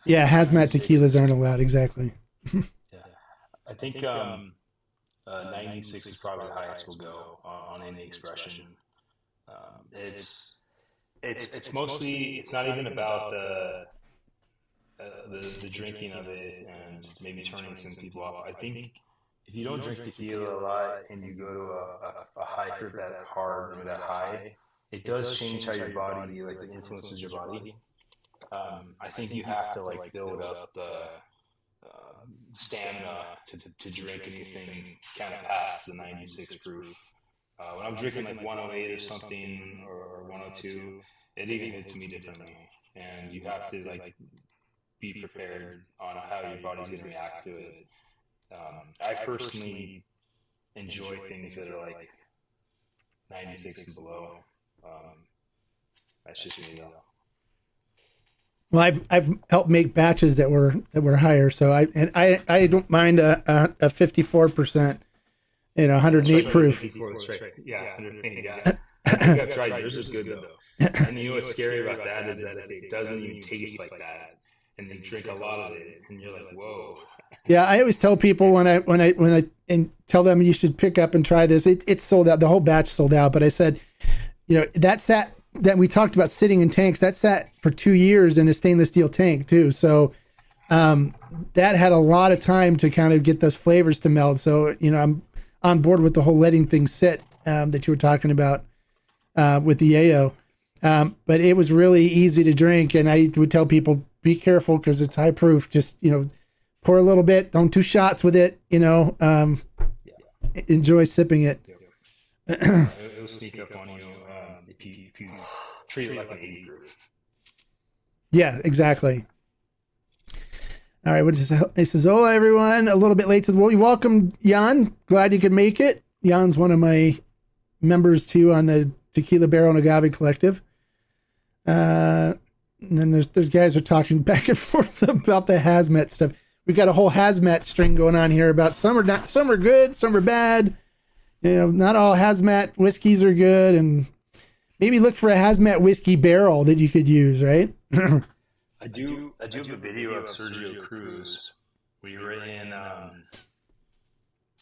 Hazmat tequilas aren't allowed. Exactly. I think 96 is probably the highest we'll go on any expression. It's mostly, it's not even about the drinking of it and maybe turning some people off. I think if you don't drink tequila a lot and you go to a hiker that hard or that high, it does change how your body it influences your body. I think you have to build up the stamina to drink anything kind of past the 96 proof. When I'm drinking 108 or something or 102, it even hits me differently, and you have to be prepared on how your body's going to react to it. I personally enjoy things that are 96 and below. That's just me though. Well, I've helped make batches that were higher, so I don't mind a 54%, 108 proof. 54, that's right. Yeah, 108. Yeah, I think I've tried yours. Is good though. And what's scary about that is that it doesn't even taste like that, and you drink a lot of it, and you're like, whoa. Yeah, I always tell people when I and tell them you should pick up and try this. It's sold out. The whole batch sold out. But I said, that we talked about sitting in tanks. That sat for 2 years in a stainless steel tank too. So that had a lot of time to kind of get those flavors to meld. So I'm on board with the whole letting things sit that you were talking about with the Yeyo. But it was really easy to drink, and I would tell people be careful because it's high proof. Just pour a little bit. Don't do shots with it. Enjoy sipping it. It'll sneak up on you if you treat it like an 80 proof. Yeah, exactly. All right, what is it? It says, "Hola, everyone. A little bit late to the world. Welcome, Jan. Glad you could make it. Jan's one of my members, too, on the Tequila Barrel and Agave Collective. And then there's guys are talking back and forth about the hazmat stuff. We've got a whole hazmat string going on here about some are good, some are bad. Not all hazmat whiskeys are good, and maybe look for a hazmat whiskey barrel that you could use, right?" I do have a video of Sergio Cruz. We were in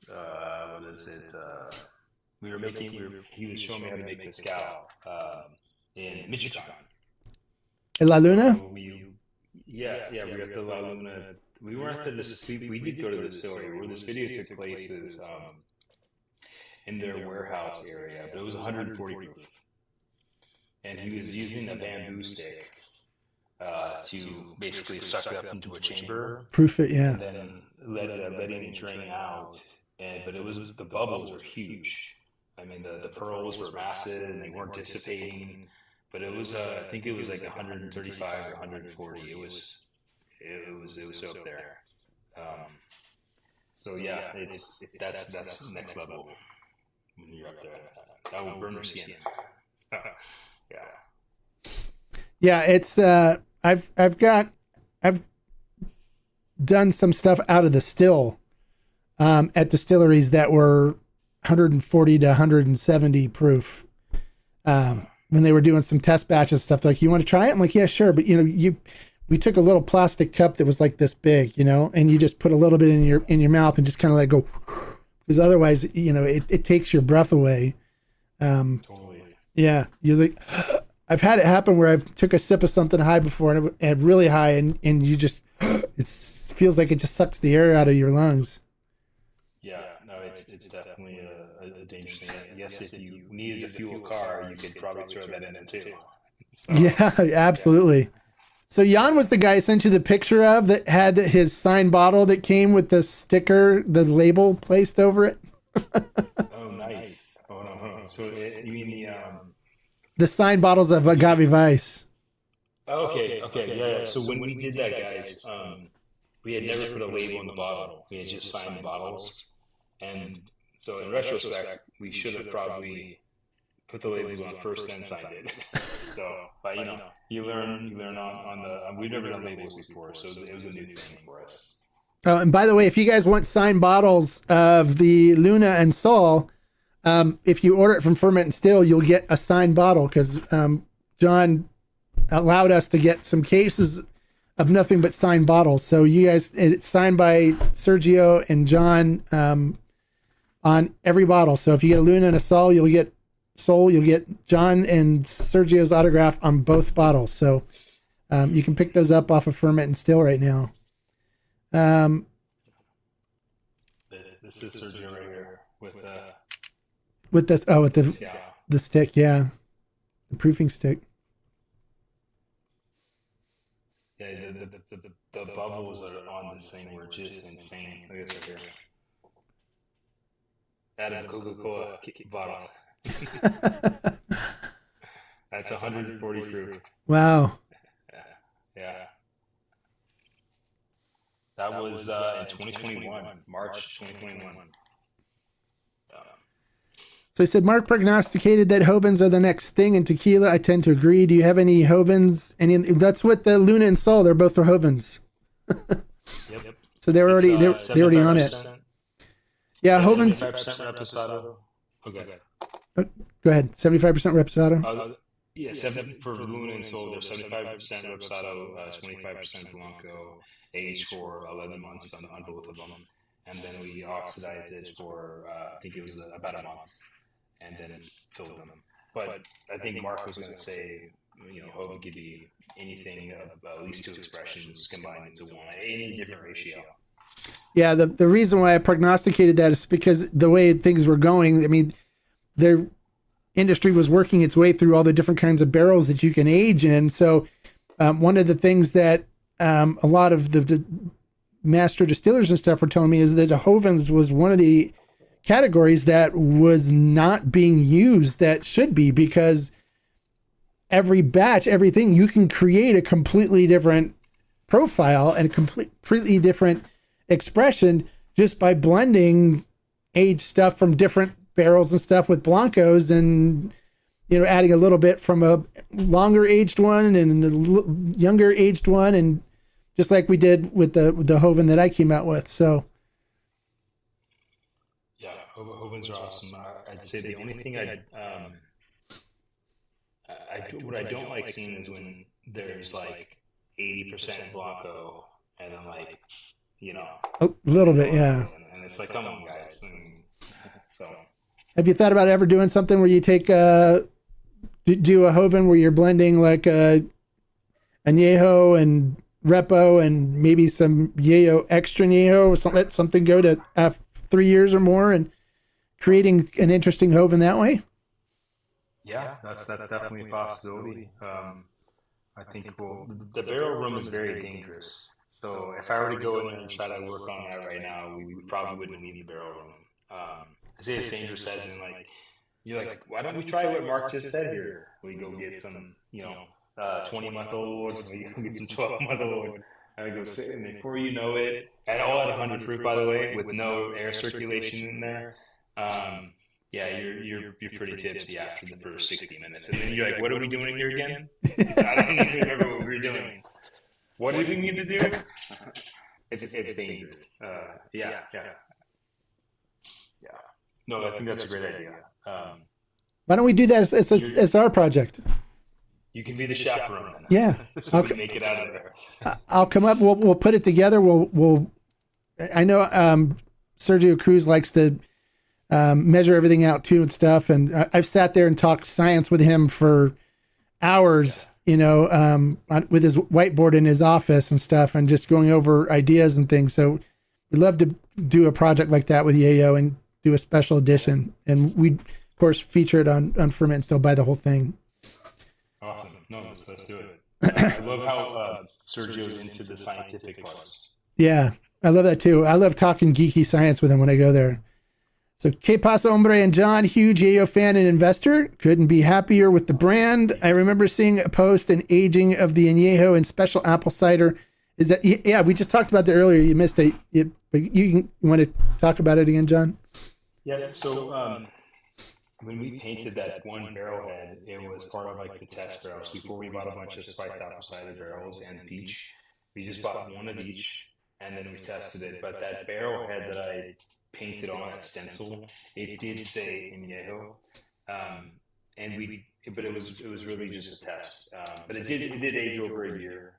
what is it? He was showing me how to make mezcal in Michigan. In La Luna? We were at the La Luna. We weren't at the distillery. We did go to the distillery where this video took place is in their warehouse area, but it was 140 proof. And he was using a bamboo stick to basically suck it up into a chamber. Proof it, yeah. And then letting it drain out. But the bubbles were huge. I mean, the pearls were massive and they weren't dissipating. But it was, I think it was like 135 or 140. It was so up there. So yeah, that's next level when you're up there. That will burn your skin. Yeah, it's I've done some stuff out of the still at distilleries that were 140 to 170 proof. When they were doing some test batches stuff, like, "You want to try it?" I'm like, "Yeah, sure." But we took a little plastic cup that was like this big, and you just put a little bit in your mouth and just kind of like go, because otherwise, it takes your breath away. Totally. Yeah, you're like, I've had it happen where I've took a sip of something high before and it had really high, and you just, it feels like it just sucks the air out of your lungs. Yeah, no, it's definitely a dangerous thing. Yes, if you needed to fuel a car, you could probably throw that in there too. So, yeah, absolutely. Yeah. So Jan was the guy I sent you the picture of that had his signed bottle that came with the sticker, the label placed over it. Oh, nice. Oh, no. So you mean the signed bottles of Agave Vice. Okay, yeah. So when we did that, guys, we had never put a label on the bottle. We had just signed the bottles. And so in retrospect, we should have probably put the labels on first, then signed it. So, but you learn on the. We've never done labels before, so it was a new thing for us. Oh, and by the way, if you guys want signed bottles of the Luna and Sol, if you order it from Ferment and Still, you'll get a signed bottle, because John allowed us to get some cases of nothing but signed bottles. So you guys, it's signed by Sergio and John on every bottle. So if you get a Luna and a Sol, you'll get John and Sergio's autograph on both bottles. So you can pick those up off of Ferment and Still right now. This is Sergio right here with the stick, yeah, the proofing stick. Yeah, the bubbles that are on this thing were just insane. Look at this right here. Out of a Coca-Cola bottle. That's 140 proof. Wow. Yeah. That was in 2021, March 2021. So I said, Mark prognosticated that Hovens are the next thing in tequila. I tend to agree. Do you have any Hovens? That's what the Luna and Sol, they're both for Hovens. Yep. So they're already on it. Yeah, Hovens. 75% reposado. Okay. Go ahead. 75% reposado. Yeah, for Luna and Sol, they're 75% reposado, 25% blanco, aged for 11 months on both of them, and then we oxidize it for I think it was about a month, and then filled them. But I think Mark was going to say, Hope would give you anything at least two expressions combined into one, any different ratio. Yeah, the reason why I prognosticated that is because the way things were going, I mean, their industry was working its way through all the different kinds of barrels that you can age in. So one of the things that a lot of the master distillers and stuff were telling me is that the Hovens was one of the categories that was not being used that should be, because every batch, everything, you can create a completely different profile and a completely different expression just by blending aged stuff from different barrels and stuff with Blancos, and adding a little bit from a longer aged one and a younger aged one, and just like we did with the Hoven that I came out with. So yeah, Hovens are awesome. I'd say the only thing what I don't like seeing is when there's like 80% Blanco and then like a little bit, yeah. And it's like, come on, guys. So, have you thought about ever doing something where you take do a Hoven where you're blending like a Añejo and Repo and maybe some Yeyo extra Añejo, or let something go to 3 years or more and creating an interesting Hoven that way? Yeah, that's definitely a possibility. I think the barrel room is very dangerous. So if I were to go in there and try to work on that right now, we probably wouldn't leave the barrel room. I say it's dangerous as in like, you're like, why don't we try what Mark just said here? We go get some, 20-month-old, we go get some 12-month-old, and we go sit, and before you know it, and all at 100 proof, by the way, with no air circulation in there, yeah, you're pretty tipsy after the first 60 minutes. And then you're like, what are we doing here again? I don't even remember what we were doing. What did we need to do? It's dangerous. Yeah. No, I think that's a great idea. Why don't we do that as our project? You can be the chaperone then. Yeah. So we make it out of there. I'll come up. We'll put it together. I know Sergio Cruz likes to measure everything out too and stuff. And I've sat there and talked science with him for hours, with his whiteboard in his office and stuff, and just going over ideas and things. So we'd love to do a project like that with Yeyo and do a special edition. And we, of course, feature it on Ferment and Still, buy the whole thing. Awesome. No, let's do it. I love how Sergio's into the scientific parts. Yeah, I love that too. I love talking geeky science with him when I go there. So Que Pasa Hombre and John, huge Yeyo fan and investor. Couldn't be happier with the brand. I remember seeing a post, an aging of the Añejo and special apple cider. Is that, yeah, we just talked about that earlier. You missed it. But you want to talk about it again, John? Yeah, so when we painted that one barrel head, it was part of like the test barrels. Before we bought a bunch of spiced apple cider barrels and peach, we just bought one of each and then we tested it. But that barrel head that I painted on that stencil, it did say Añejo, but it was really just a test. But it did age over a year,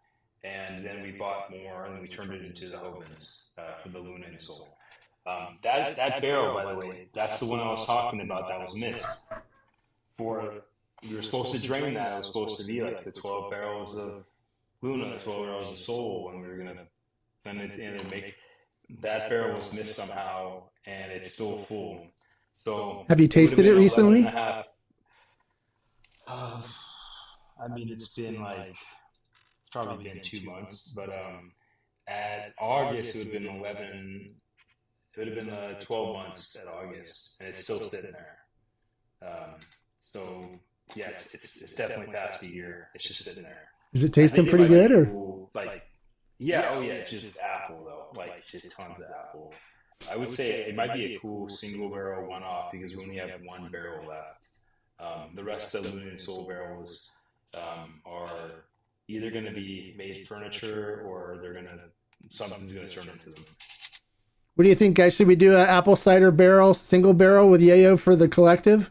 and then we bought more and we turned it into the Hovens for the Luna and Sol. That barrel, by the way, that's the one I was talking about that was missed. We were supposed to drain that. It was supposed to be like the 12 barrels of Luna, 12 barrels of Sol, when we were gonna make. That barrel was missed somehow, and it's still full. So, have you tasted it recently? I mean, it's probably been 2 months, but at August it would have been 11. It would have been 12 months at August, and it's still sitting there. So yeah, it's definitely past a year. It's just sitting there. Is it tasting pretty good, or? Just apple though, like just tons of apple. I would say it might be a cool single barrel one-off because we only have one barrel left. The rest of the Luna and Sol barrels are either going to be made furniture or something's going to turn into them. What do you think, guys? Should we do an apple cider barrel, single barrel with Yeyo for the collective?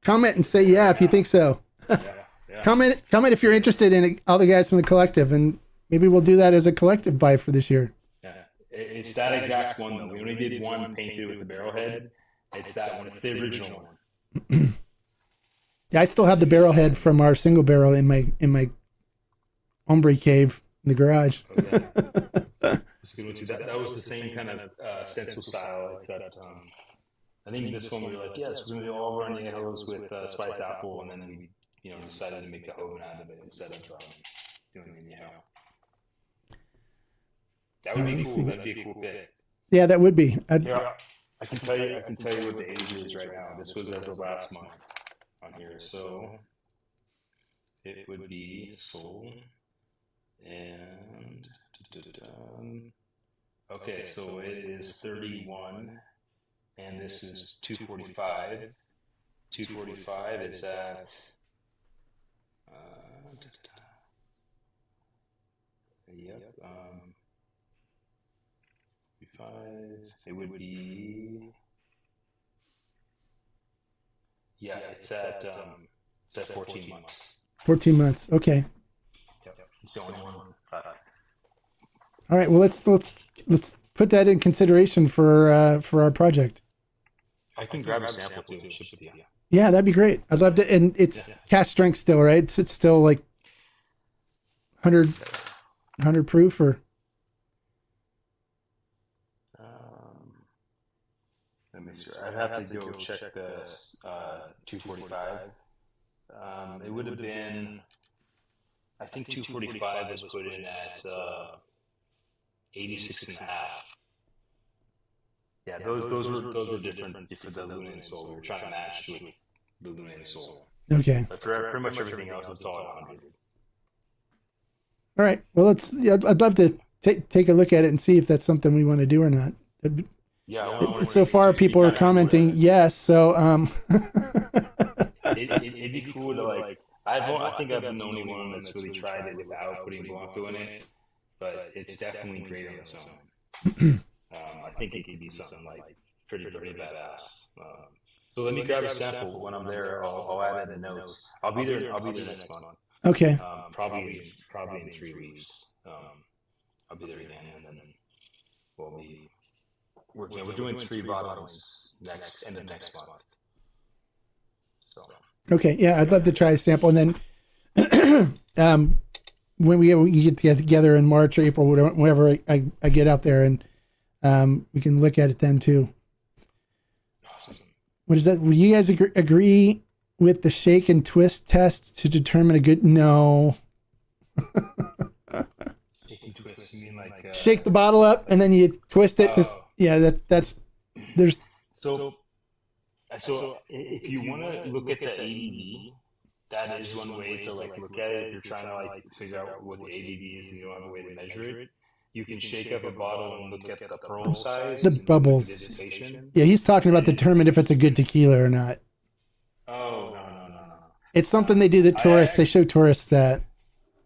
Comment and say yeah if you think so. Yeah. Comment if you're interested in it, all the guys from the collective, and maybe we'll do that as a collective buy for this year. Yeah, it's that exact one though. We only did one painted with the barrel head. It's that one. It's the original one. Yeah, I still have the barrel head from our single barrel in my hombre cave in the garage. Oh, yeah. That was the same kind of stencil style, except I think this one we were like, yes, we're going to do all of our Añejos with spiced apple, and then we decided to make a Hoven out of it instead of doing Añejo. That would be cool. That'd be a cool pick. Yeah, that would be. Yeah, I can tell you. I can tell you what the age is right now. This was as of last month on here, so it would be sold and. Okay, so it is 31, and this is 245. 245 is at. Yep. 5. It would be. Yeah, it's at 14 months. 14 months. Okay. Yep. It's the only one. All right. Well, let's put that in consideration for our project. I can grab a sample too and ship it to you. Yeah, that'd be great. I'd love to. And it's cast strength still, right? It's still like 100 proof or. Let me see. I'd have to go check the 245. It would have been. I think 245 was put in at 86.5. Yeah, those were different for the Luna and Soul. We were trying to match with the Luna and Soul. Okay. But for pretty much everything else, it's all at 100. All right. Well, I'd love to take a look at it and see if that's something we want to do or not. Yeah. So far, people are commenting yes. So it'd be cool to like. I think I've been the only one that's really tried it without putting Blanco in it, but it's definitely great on its own. I think it could be something like pretty badass. So let me grab a sample when I'm there. I'll add it in the notes. I'll be there next month. Okay. Probably in 3 weeks. I'll be there again, and then we'll be. We're doing 3 bottles end of next month. So. Okay. Yeah, I'd love to try a sample, and then when we get together in March or April, whenever I get out there, and we can look at it then too. Awesome. What is that? Would you guys agree with the shake and twist test to determine a good? No. Shake and twist. You mean like shake the bottle up and then you twist it. That's there's. So if you want to look at the ABV, that is one way to like look at it. If you're trying to like figure out what the ABV is and you don't have a way to measure it, you can shake up a bottle and look at the pearl size, the bubbles. Yeah, he's talking about determine if it's a good tequila or not. Oh no. It's something they do that tourists. They show tourists that.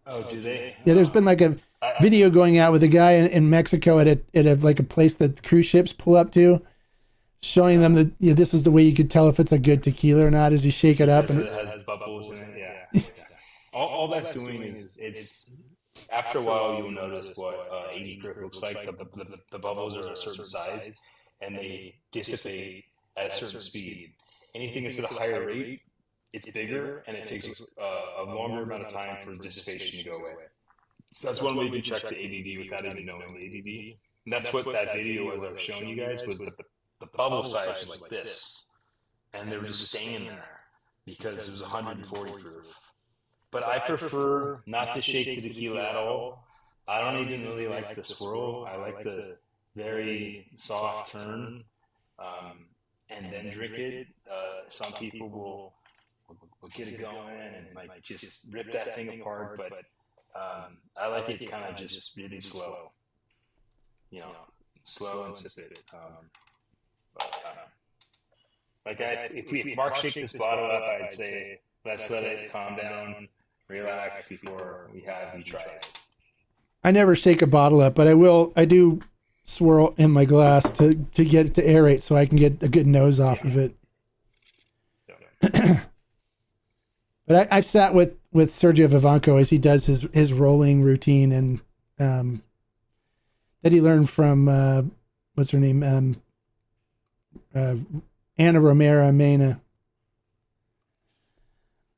Oh, do they? Yeah, there's been like a video going out with a guy in Mexico at a place that cruise ships pull up to, showing them that this is the way you could tell if it's a good tequila or not as you shake it up. And it has bubbles in it. Yeah. All that's doing is it's after a while you'll notice what 80 proof looks like. The bubbles are a certain size and they dissipate at a certain speed. Anything that's at a higher rate, it's bigger and it takes a longer amount of time for dissipation to go away. So that's one way you can check the ABV without even knowing the ABV. And that's what that video was I was showing you guys was the bubble size was like this. And they were just staying there because it was 140 proof. But I prefer not to shake the tequila at all. I don't even really like the swirl. I like the very soft turn and then drink it. Some people will get it going and like just rip that thing apart. But I like it kind of just really slow. Slow and sip it. If Mark shake this bottle up, I'd say let's let it calm down, relax before we have you try it. I never shake a bottle up, but I do swirl in my glass to get it to aerate so I can get a good nose off of it. But I've sat with Sergio Vivanco as he does his rolling routine and that he learned from what's her name? Anna Romero Mena.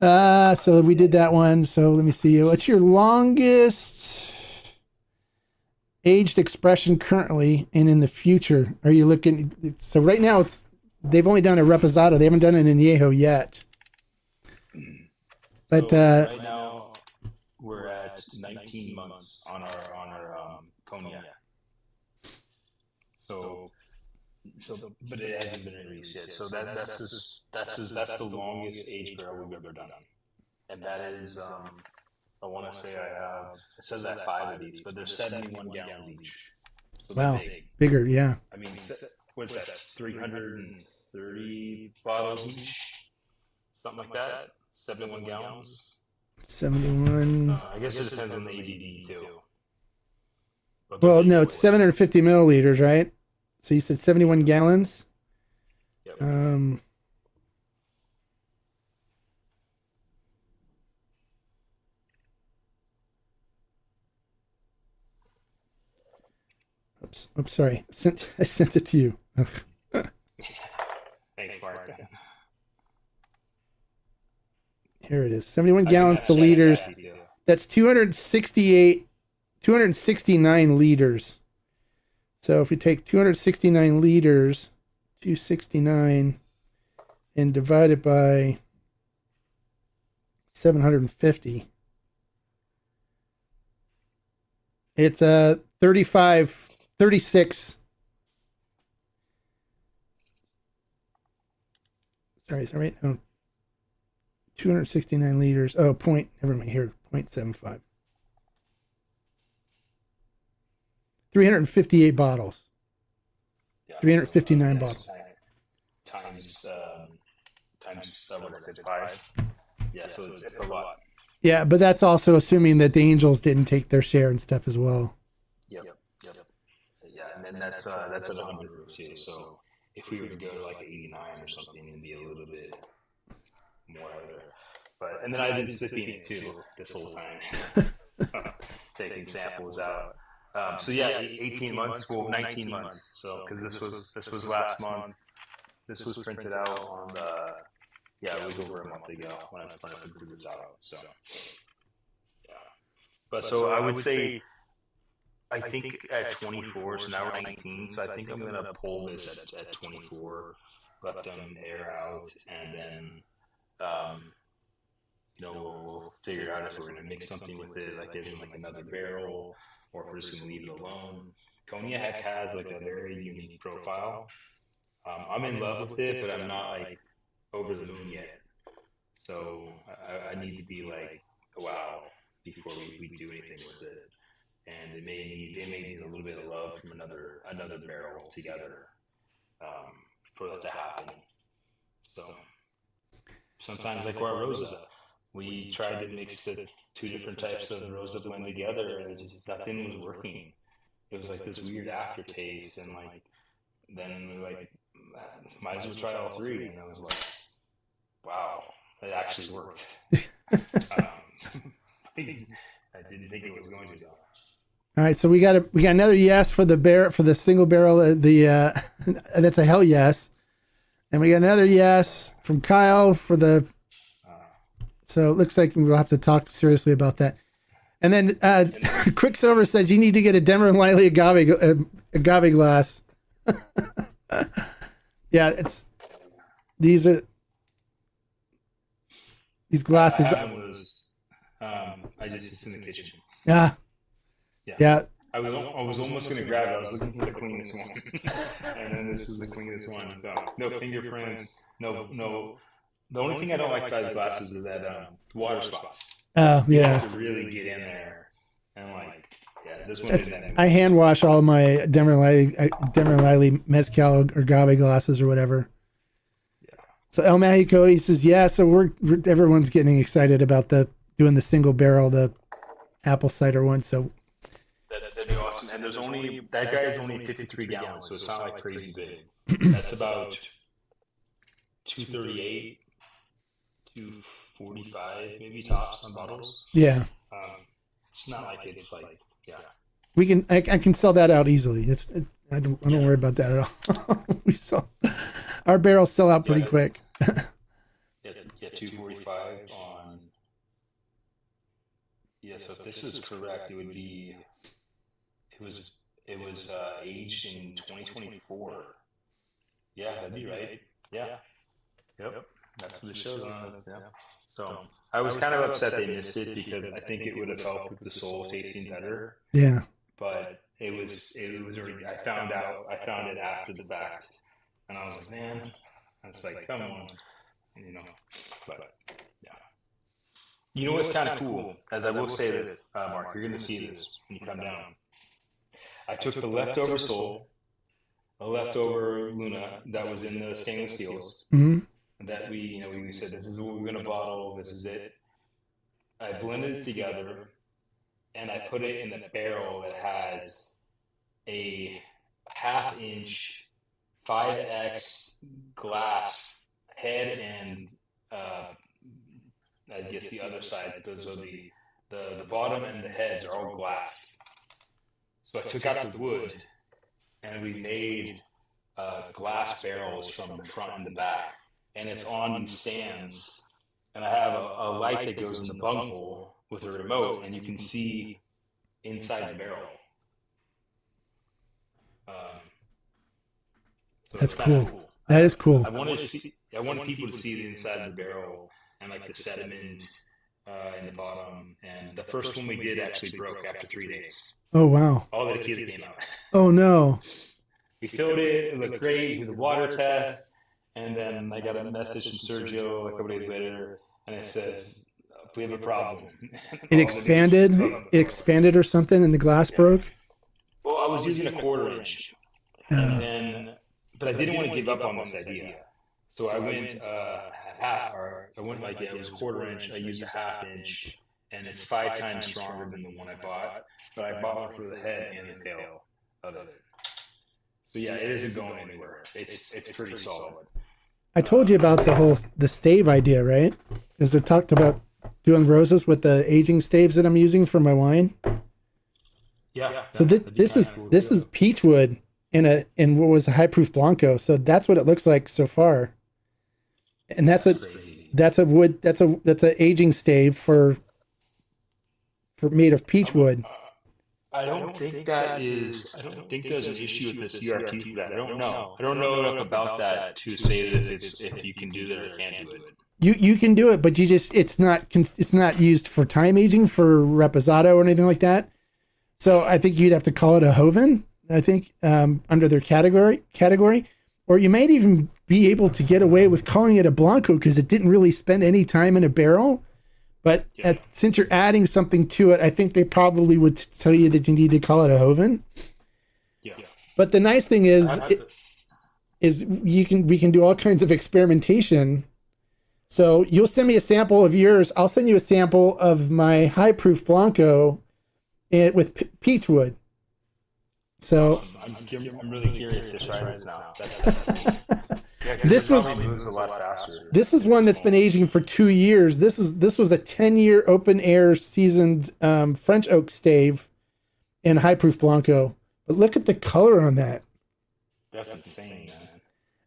So we did that one. So let me see. What's your longest aged expression currently and in the future? Are you looking? So right now they've only done a reposado. They haven't done it in Yeyo yet. But right now we're at 19 months on our cognac. but it hasn't been released yet. So that's the longest aged barrel we've ever done, and that is I want to say I have. It says I have 5 of these, but they're 71 gallons each. So they're Wow, big. bigger, yeah. I mean, what's that? 330 bottles each, something like that. 71 gallons. 71. I guess it depends on the ABV too. Well, no, it's 750 milliliters, right? So you said 71 gallons. Yep. Oops, sorry. I sent it to you. Thanks, Mark. Here it is. 71 gallons to liters. That's 269 liters. So if we take 269 liters, 269, and divide it by 750, it's 36. Sorry, is that right? Oh, 269 liters. Oh, never mind here, 0.75. 358 bottles. Yeah, 359 bottles. Times what I said, 5. Yeah, so it's a lot. Yeah, but that's also assuming that the Angels didn't take their share and stuff as well. Yep. Yeah, and then that's at 100 proof too. So if we were to go to like 89 or something, it'd be a little bit more heavier. But and then I've been sipping it too this whole time, taking samples out. So yeah, 18 months, well 19 months. So because this was last month. This was printed out on it was over a month ago when I printed this out. So yeah, but so I would say I think at 24, so now we're 19. So I think I'm gonna pull this at 24, let them air out, and then we'll figure out if we're gonna mix something with it, like give them like another barrel, or if we're just gonna leave it alone. Cognac has like a very unique profile. I'm in love with it, but I'm not like over the moon yet. So I need to be like, wow, before we do anything with it. And it may need a little bit of love from another barrel together for that to happen. So sometimes like our Rosa, we tried to mix the 2 different types of Rosa blend together, and nothing was working. It was like this weird aftertaste, and like then we were like, might as well try all 3, and I was like, wow, it actually worked. I didn't think it was going to. All right, so we got another yes for the single barrel. That's a hell yes, and we got another yes from Kyle for the. So it looks like we'll have to talk seriously about that. And then Quicksilver says you need to get a Denver and Lively agave glass. Yeah, these glasses. It's in the kitchen. Yeah. I was almost going to grab it. I was looking for the cleanest one, and then this is the cleanest one. So no fingerprints. No. The only thing I don't like about these glasses is that water spots. Oh yeah. You have to really get in there, and like this one. I hand wash all my Denver and Lively mezcal or agave glasses or whatever. Yeah. So El Mexico, he says so everyone's getting excited about doing the single barrel, the apple cider one. So that'd be awesome. And that guy is only 53 gallons, so it's not like crazy big. That's about 238, 245 maybe tops on bottles. Yeah. It's not like it's like I can sell that out easily. I don't worry about that at all. Our barrels sell out pretty quick. 245 on. Yeah, so if this is correct, it would be. It was aged in 2024. Yeah, that'd be right. Yeah. Yep. That's what it shows on us. Yeah. So I was kind of upset they missed it because I think it would have helped with the soul tasting better. Yeah. But it was already. I found it after the fact And I was like, man, it's like, come on, you know. But yeah, you know what's kind of cool? As I will say this, Mark, you're gonna see this when you come down. I took the leftover soul, a leftover Luna that was in the stainless steels Mm-hmm. that we said this is what we're gonna bottle. This is it. I blended it together and I put it in the barrel that has a half-inch 5x glass head and I guess the other side. Those are the bottom and the heads are all glass. So I took out the wood and we made glass barrels from the front and the back, and it's on these stands. And I have a light that goes in the bunghole with a remote, and you can see inside the barrel. So That's cool. That is cool. I wanted people to see the inside of the barrel and like the sediment in the bottom. And the first one we did actually broke after 3 days. Oh wow! All the tequila came out. Oh no! We filled it. It looked great. We did the water test, and then I got a message from Sergio a couple days later, and it says we have a problem. It expanded. It expanded or something, and the glass broke. Well, I was using a 1/4 inch, and then, but I didn't want to give up on this idea, so I went like it was a 1/4 inch. I used a 1/2 inch, and it's 5 times stronger than the one I bought. But I bought one for the head and the tail of it. So yeah, it isn't going anywhere. It's pretty solid. I told you about the stave idea, right? Because I talked about doing roses with the aging staves that I'm using for my wine. Yeah. So this is peach wood in what was a high proof Blanco. So that's what it looks like so far. And that's a aging stave for made of peach wood. I don't think there's an issue with this URT for that. I don't know. I don't know enough about that to say that if you can do that or can't do it. You can do it, but it's not used for time aging for reposado or anything like that. So I think you'd have to call it a Joven. I think under their category, or you might even be able to get away with calling it a Blanco because it didn't really spend any time in a barrel. But since you're adding something to it, I think they probably would tell you that you need to call it a Joven. Yeah. But the nice thing is we can do all kinds of experimentation. So you'll send me a sample of yours. I'll send you a sample of my high proof Blanco with peach wood. So awesome. I'm really curious to try this now. This moves a lot faster. This is one that's been aging for 2 years. This was a 10-year open air seasoned French oak stave in high proof Blanco. But look at the color on that. That's insane, man.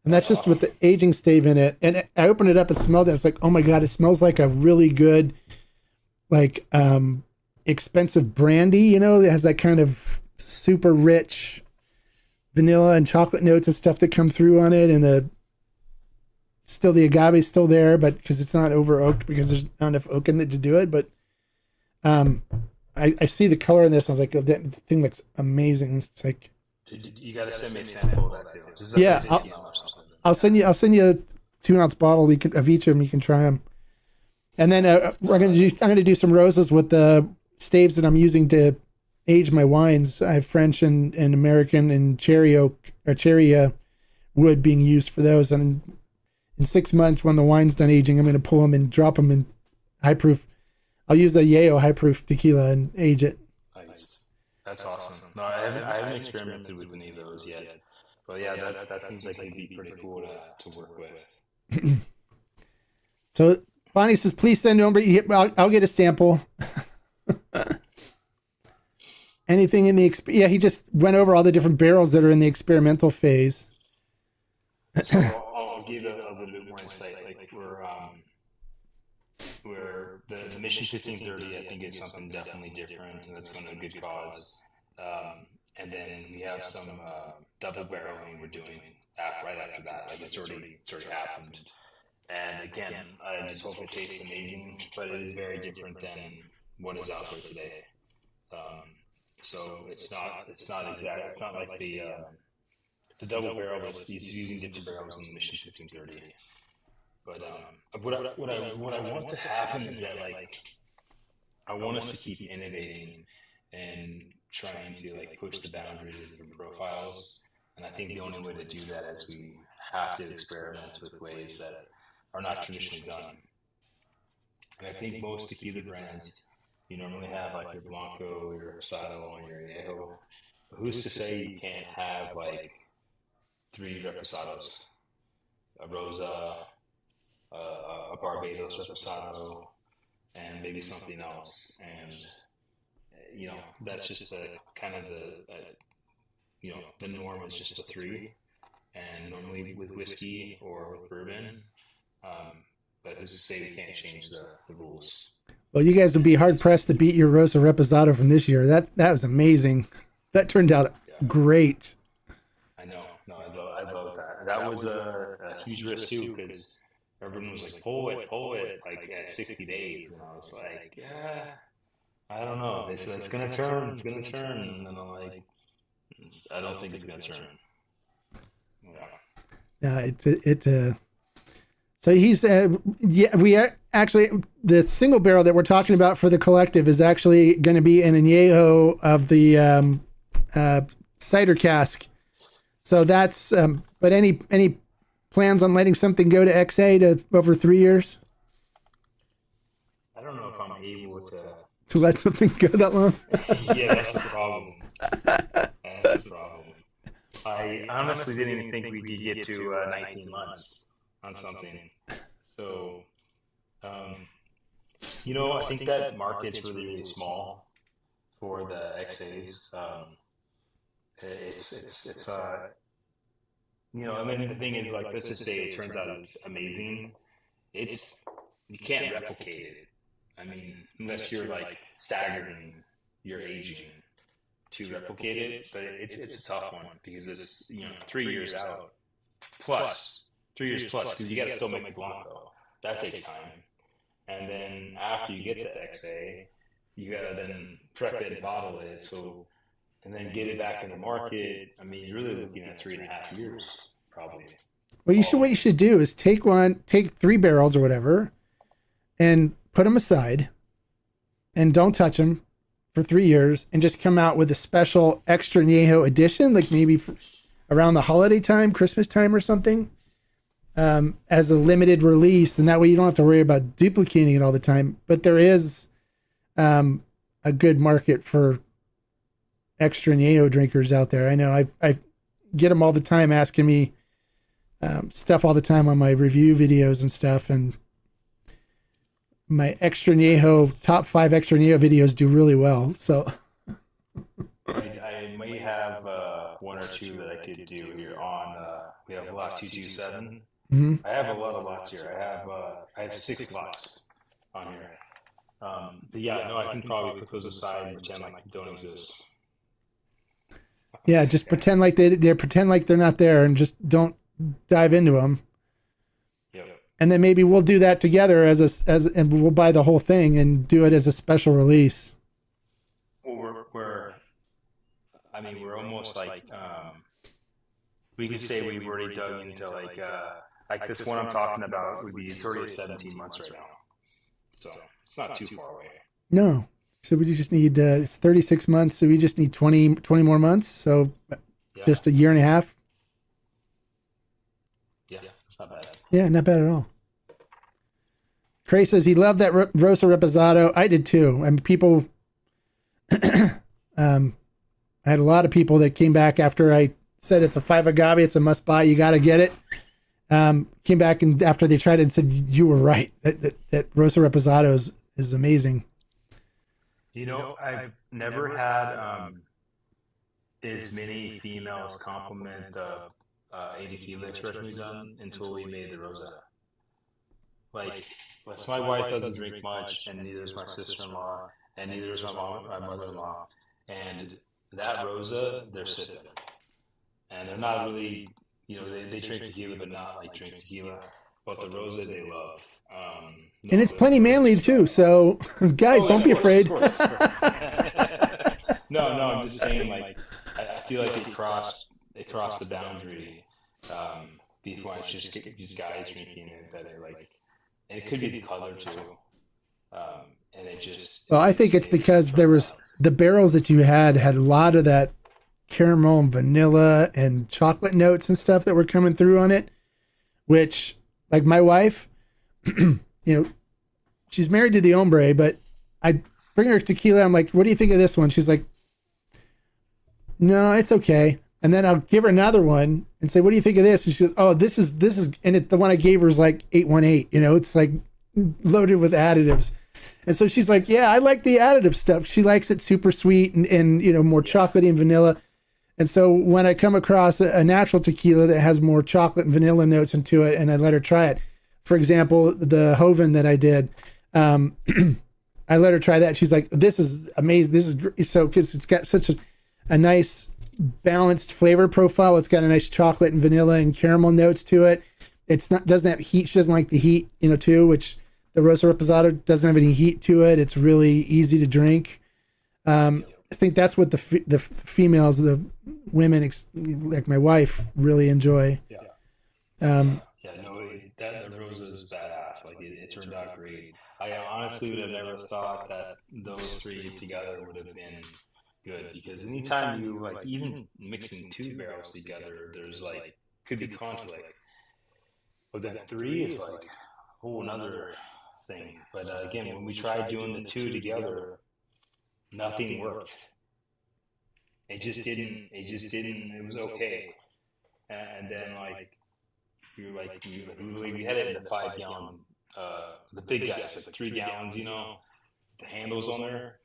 And that's just with the aging stave in it. And I opened it up and smelled it. It's like, oh my God, it smells like a really good, like expensive brandy. It has that kind of super rich vanilla and chocolate notes and stuff that come through on it, and the agave is still there, but because it's not over oaked because there's not enough oak in it to do it. But I see the color in this. I was like, oh, that thing looks amazing. It's like, you got to send me a sample of that too. Yeah, I'll send you a 2-ounce bottle of each of them. You can try them. And then I'm going to do some roses with the staves that I'm using to age my wines. I have French and American and cherry oak or cherry wood being used for those. And in 6 months, when the wine's done aging, I'm going to pull them and drop them in high proof. I'll use a Yeyo high proof tequila and age it. Nice. That's awesome. No, I haven't experimented with any of those yet. But yeah, that seems like it'd be pretty cool to work with. So Bonnie says, please send over. I'll get a sample. Anything in the he just went over all the different barrels that are in the experimental phase. So I'll give a little bit more insight. Like we're the Mission 1530, I think, is something definitely different, and that's going to a good cause. And then we have some double barreling we're doing right after that. Like it's already happened. And again, I just hope it tastes amazing, but it is very different than what is out there today. So it's not exact. It's not like the It's a double barrel. He's using different barrels in the Mission 1530. But what I want to happen is that like I want us to keep innovating and trying to like push the boundaries of different profiles. And I think the only way to do that is we have to experiment with ways that are not traditionally done. And I think most tequila brands, you normally have like your Blanco, your Rosado, and your Yeyo. Who's to say you can't have like 3 Reposados, a Rosa, a Barbados Reposado, and maybe something else? And you know, that's just the kind of you know, the norm is just the 3, and normally with whiskey or with bourbon. But who's to say we can't change the rules? Well, you guys would be hard pressed to beat your Rosa Reposado from this year. That was amazing. That turned out great. I know. No, I love that. That was a huge risk too, because everyone was like, pull it, like at 60 days. And I was like, yeah, I don't know. They said it's going to turn. And then I'm like, I don't think it's going to turn. Yeah. So he's, we actually, the single barrel that we're talking about for the collective is actually going to be an añejo of the cider cask. So that's, but any plans on letting something go to XA to over 3 years? I don't know if I'm able to let something go that long. Yeah, that's the problem. That's the problem. I honestly didn't even think we could get to 19 months on something. So, you know, I think that market's really, really small for the XAs. It's you know, I mean, the thing is, like, let's just say it turns out amazing. You can't replicate it. I mean, unless you're like staggering your aging to replicate it, but it's a tough one because it's, you know, 3 years out plus 3 years plus, because you got to still make the Blanco. That takes time. And then after you get the XA, you got to then prep it and bottle it. So, and then get it back in the market. I mean, you're really looking at 3.5 years, probably. Well, what you should do is take 3 barrels or whatever and put them aside and don't touch them for 3 years and just come out with a special extra añejo edition, like maybe around the holiday time, Christmas time or something, as a limited release. And that way you don't have to worry about duplicating it all the time. But there is a good market for extra añejo drinkers out there. I know I get them all the time asking me stuff all the time on my review videos and stuff. And my extra añejo, top 5 extra añejo videos do really well. So I may have 1 or 2 that I could do here on. We have lot 227. Mm-hmm. I have a lot of lots here. I have 6 lots on here. But yeah, no, I can probably put those aside and pretend like they don't exist. Yeah, just pretend like they pretend like they're not there and just don't dive into them. Yep. And then maybe we'll do that together and we'll buy the whole thing and do it as a special release. Well, we're almost like, we could say we've already dug into like this one I'm talking about it's already 17 months right now. So it's not too far away. No. So we just need, it's 36 months. So we just need 20 more months. So just a year and a half. Yeah, it's not bad. Yeah, not bad at all. Trey says he loved that Rosa Reposado. I did too. I mean, people, I had a lot of people that came back after I said it's a 5 agave, it's a must buy, you got to get it. Came back and after they tried it and said, you were right. That Rosa Reposado is amazing. You know, I've never had as many females compliment a tequila expression we've done until we made the Rosa. Like, my wife doesn't drink much, and neither does my sister-in-law, and neither does my mother-in-law. And that Rosa, they're sipping. And they're not really, you know, they drink tequila, but not like drink tequila. But the Rosa they love. And it's plenty manly too. So guys, don't be afraid. Of course. No, I'm just saying, like, I feel like it crossed it crossed the boundary. Before it's just these guys drinking it that are like, and it could be the color too. And it just. Well, I think it's because there was the barrels that you had a lot of that caramel and vanilla and chocolate notes and stuff that were coming through on it, which, like my wife, she's married to the hombre, but I bring her tequila. I'm like, what do you think of this one? She's like, no, it's okay. And then I'll give her another one and say, what do you think of this? And she goes, oh, this is, and the one I gave her is like 818, it's like loaded with additives. And so she's like, yeah, I like the additive stuff. She likes it super sweet and more chocolatey and vanilla. And so when I come across a natural tequila that has more chocolate and vanilla notes into it, and I let her try it, for example, the Hoven that I did, I let her try that. She's like, this is amazing. This is great. So, cause it's got such a nice balanced flavor profile. It's got a nice chocolate and vanilla and caramel notes to it. Doesn't have heat. She doesn't like the heat, too, which the Rosa Reposado doesn't have any heat to it. It's really easy to drink. I think that's what the females, the women, like my wife, really enjoy. Yeah. That Rosa is badass. Like it turned out great. I honestly would have never thought that those three together would have been good, because anytime you like even mixing two barrels together, there's like could be conflict. But then three is like another thing. But again, when we tried doing the two together, nothing worked. It just didn't. It was okay. And then we had it in the 5 gallon, the big guys, like 3 gallons. The handles on there.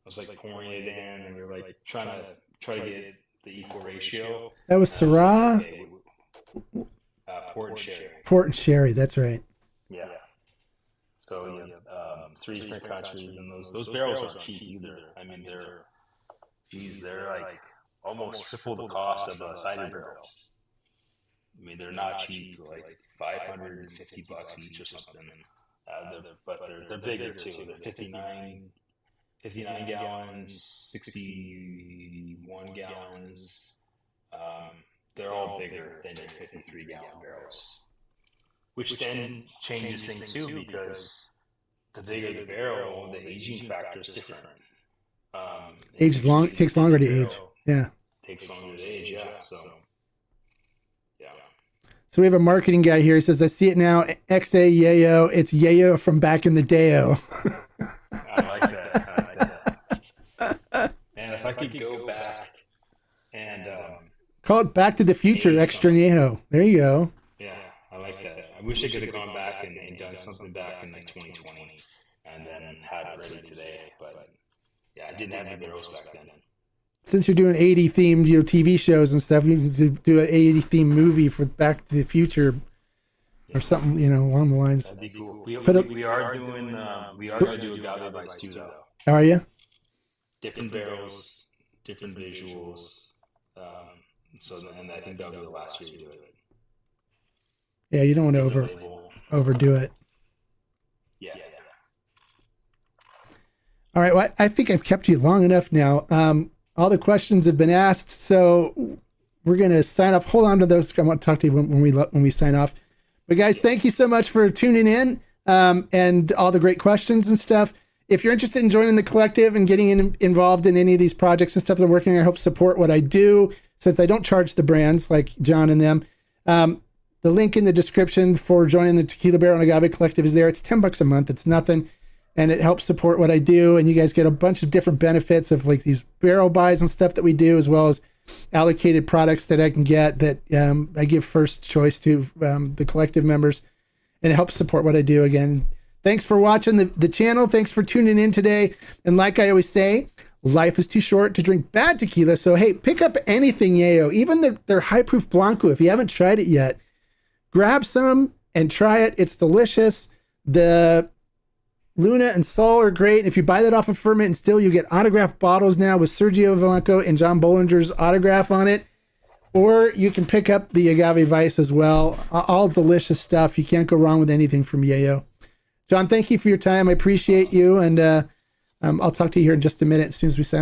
I was like pouring it in, and we were like trying to get the equal ratio. That was Syrah. Port and sherry. Port and sherry. That's right. Yeah. So 3 different countries, and those barrels aren't cheap either. I mean, they're like almost triple the cost of a cider barrel. I mean, they're not cheap, like $550 each or something. But they're bigger too. They're 59 gallons, 61 gallons. They're all bigger than your 53 gallon barrels, which then changes things too, because the bigger the barrel, the aging factor is different. Takes longer to age. Yeah. Takes longer to age. Yeah. So we have a marketing guy here. He says, I see it now. XA Yeyo. It's Yeyo from back in the day-o. I like that. And if I could go back and call it Back to the Future Extra Yeyo. There you go. Yeah, I like that. I wish I could have gone back and done something back in like 2020 and then had it ready today. But yeah, I didn't have any barrels back then. Since you're doing 80 themed, TV shows and stuff, you need do an 80 themed movie for Back to the Future or something, along the lines. That'd be cool. We are going to do agave bites too, though. Are you? Different barrels, different visuals. And I think that'll be the last year to do it. Yeah, you don't want to overdo it. Yeah. All right. Well, I think I've kept you long enough now. All the questions have been asked, so we're going to sign off. Hold on to those. I want to talk to you when we sign off. But guys, thank you so much for tuning in and all the great questions and stuff. If you're interested in joining the collective and getting involved in any of these projects and stuff that I'm working on, I help support what I do, since I don't charge the brands like John and them. The link in the description for joining the Tequila Barrel and Agave Collective is there. It's $10 a month. It's nothing. And it helps support what I do. And you guys get a bunch of different benefits of like these barrel buys and stuff that we do, as well as allocated products that I can get that I give first choice to the collective members. And it helps support what I do. Again, thanks for watching the channel. Thanks for tuning in today. And like I always say, life is too short to drink bad tequila. So, hey, pick up anything Yeyo, even their high proof Blanco. If you haven't tried it yet, grab some and try it. It's delicious. The Luna and Sol are great. If you buy that off of Ferment and Still, you get autographed bottles now with Sergio Blanco and John Bollinger's autograph on it. Or you can pick up the Agave Vice as well. All delicious stuff. You can't go wrong with anything from Yeyo. John, thank you for your time. I appreciate you. And I'll talk to you here in just a minute as soon as we sign off.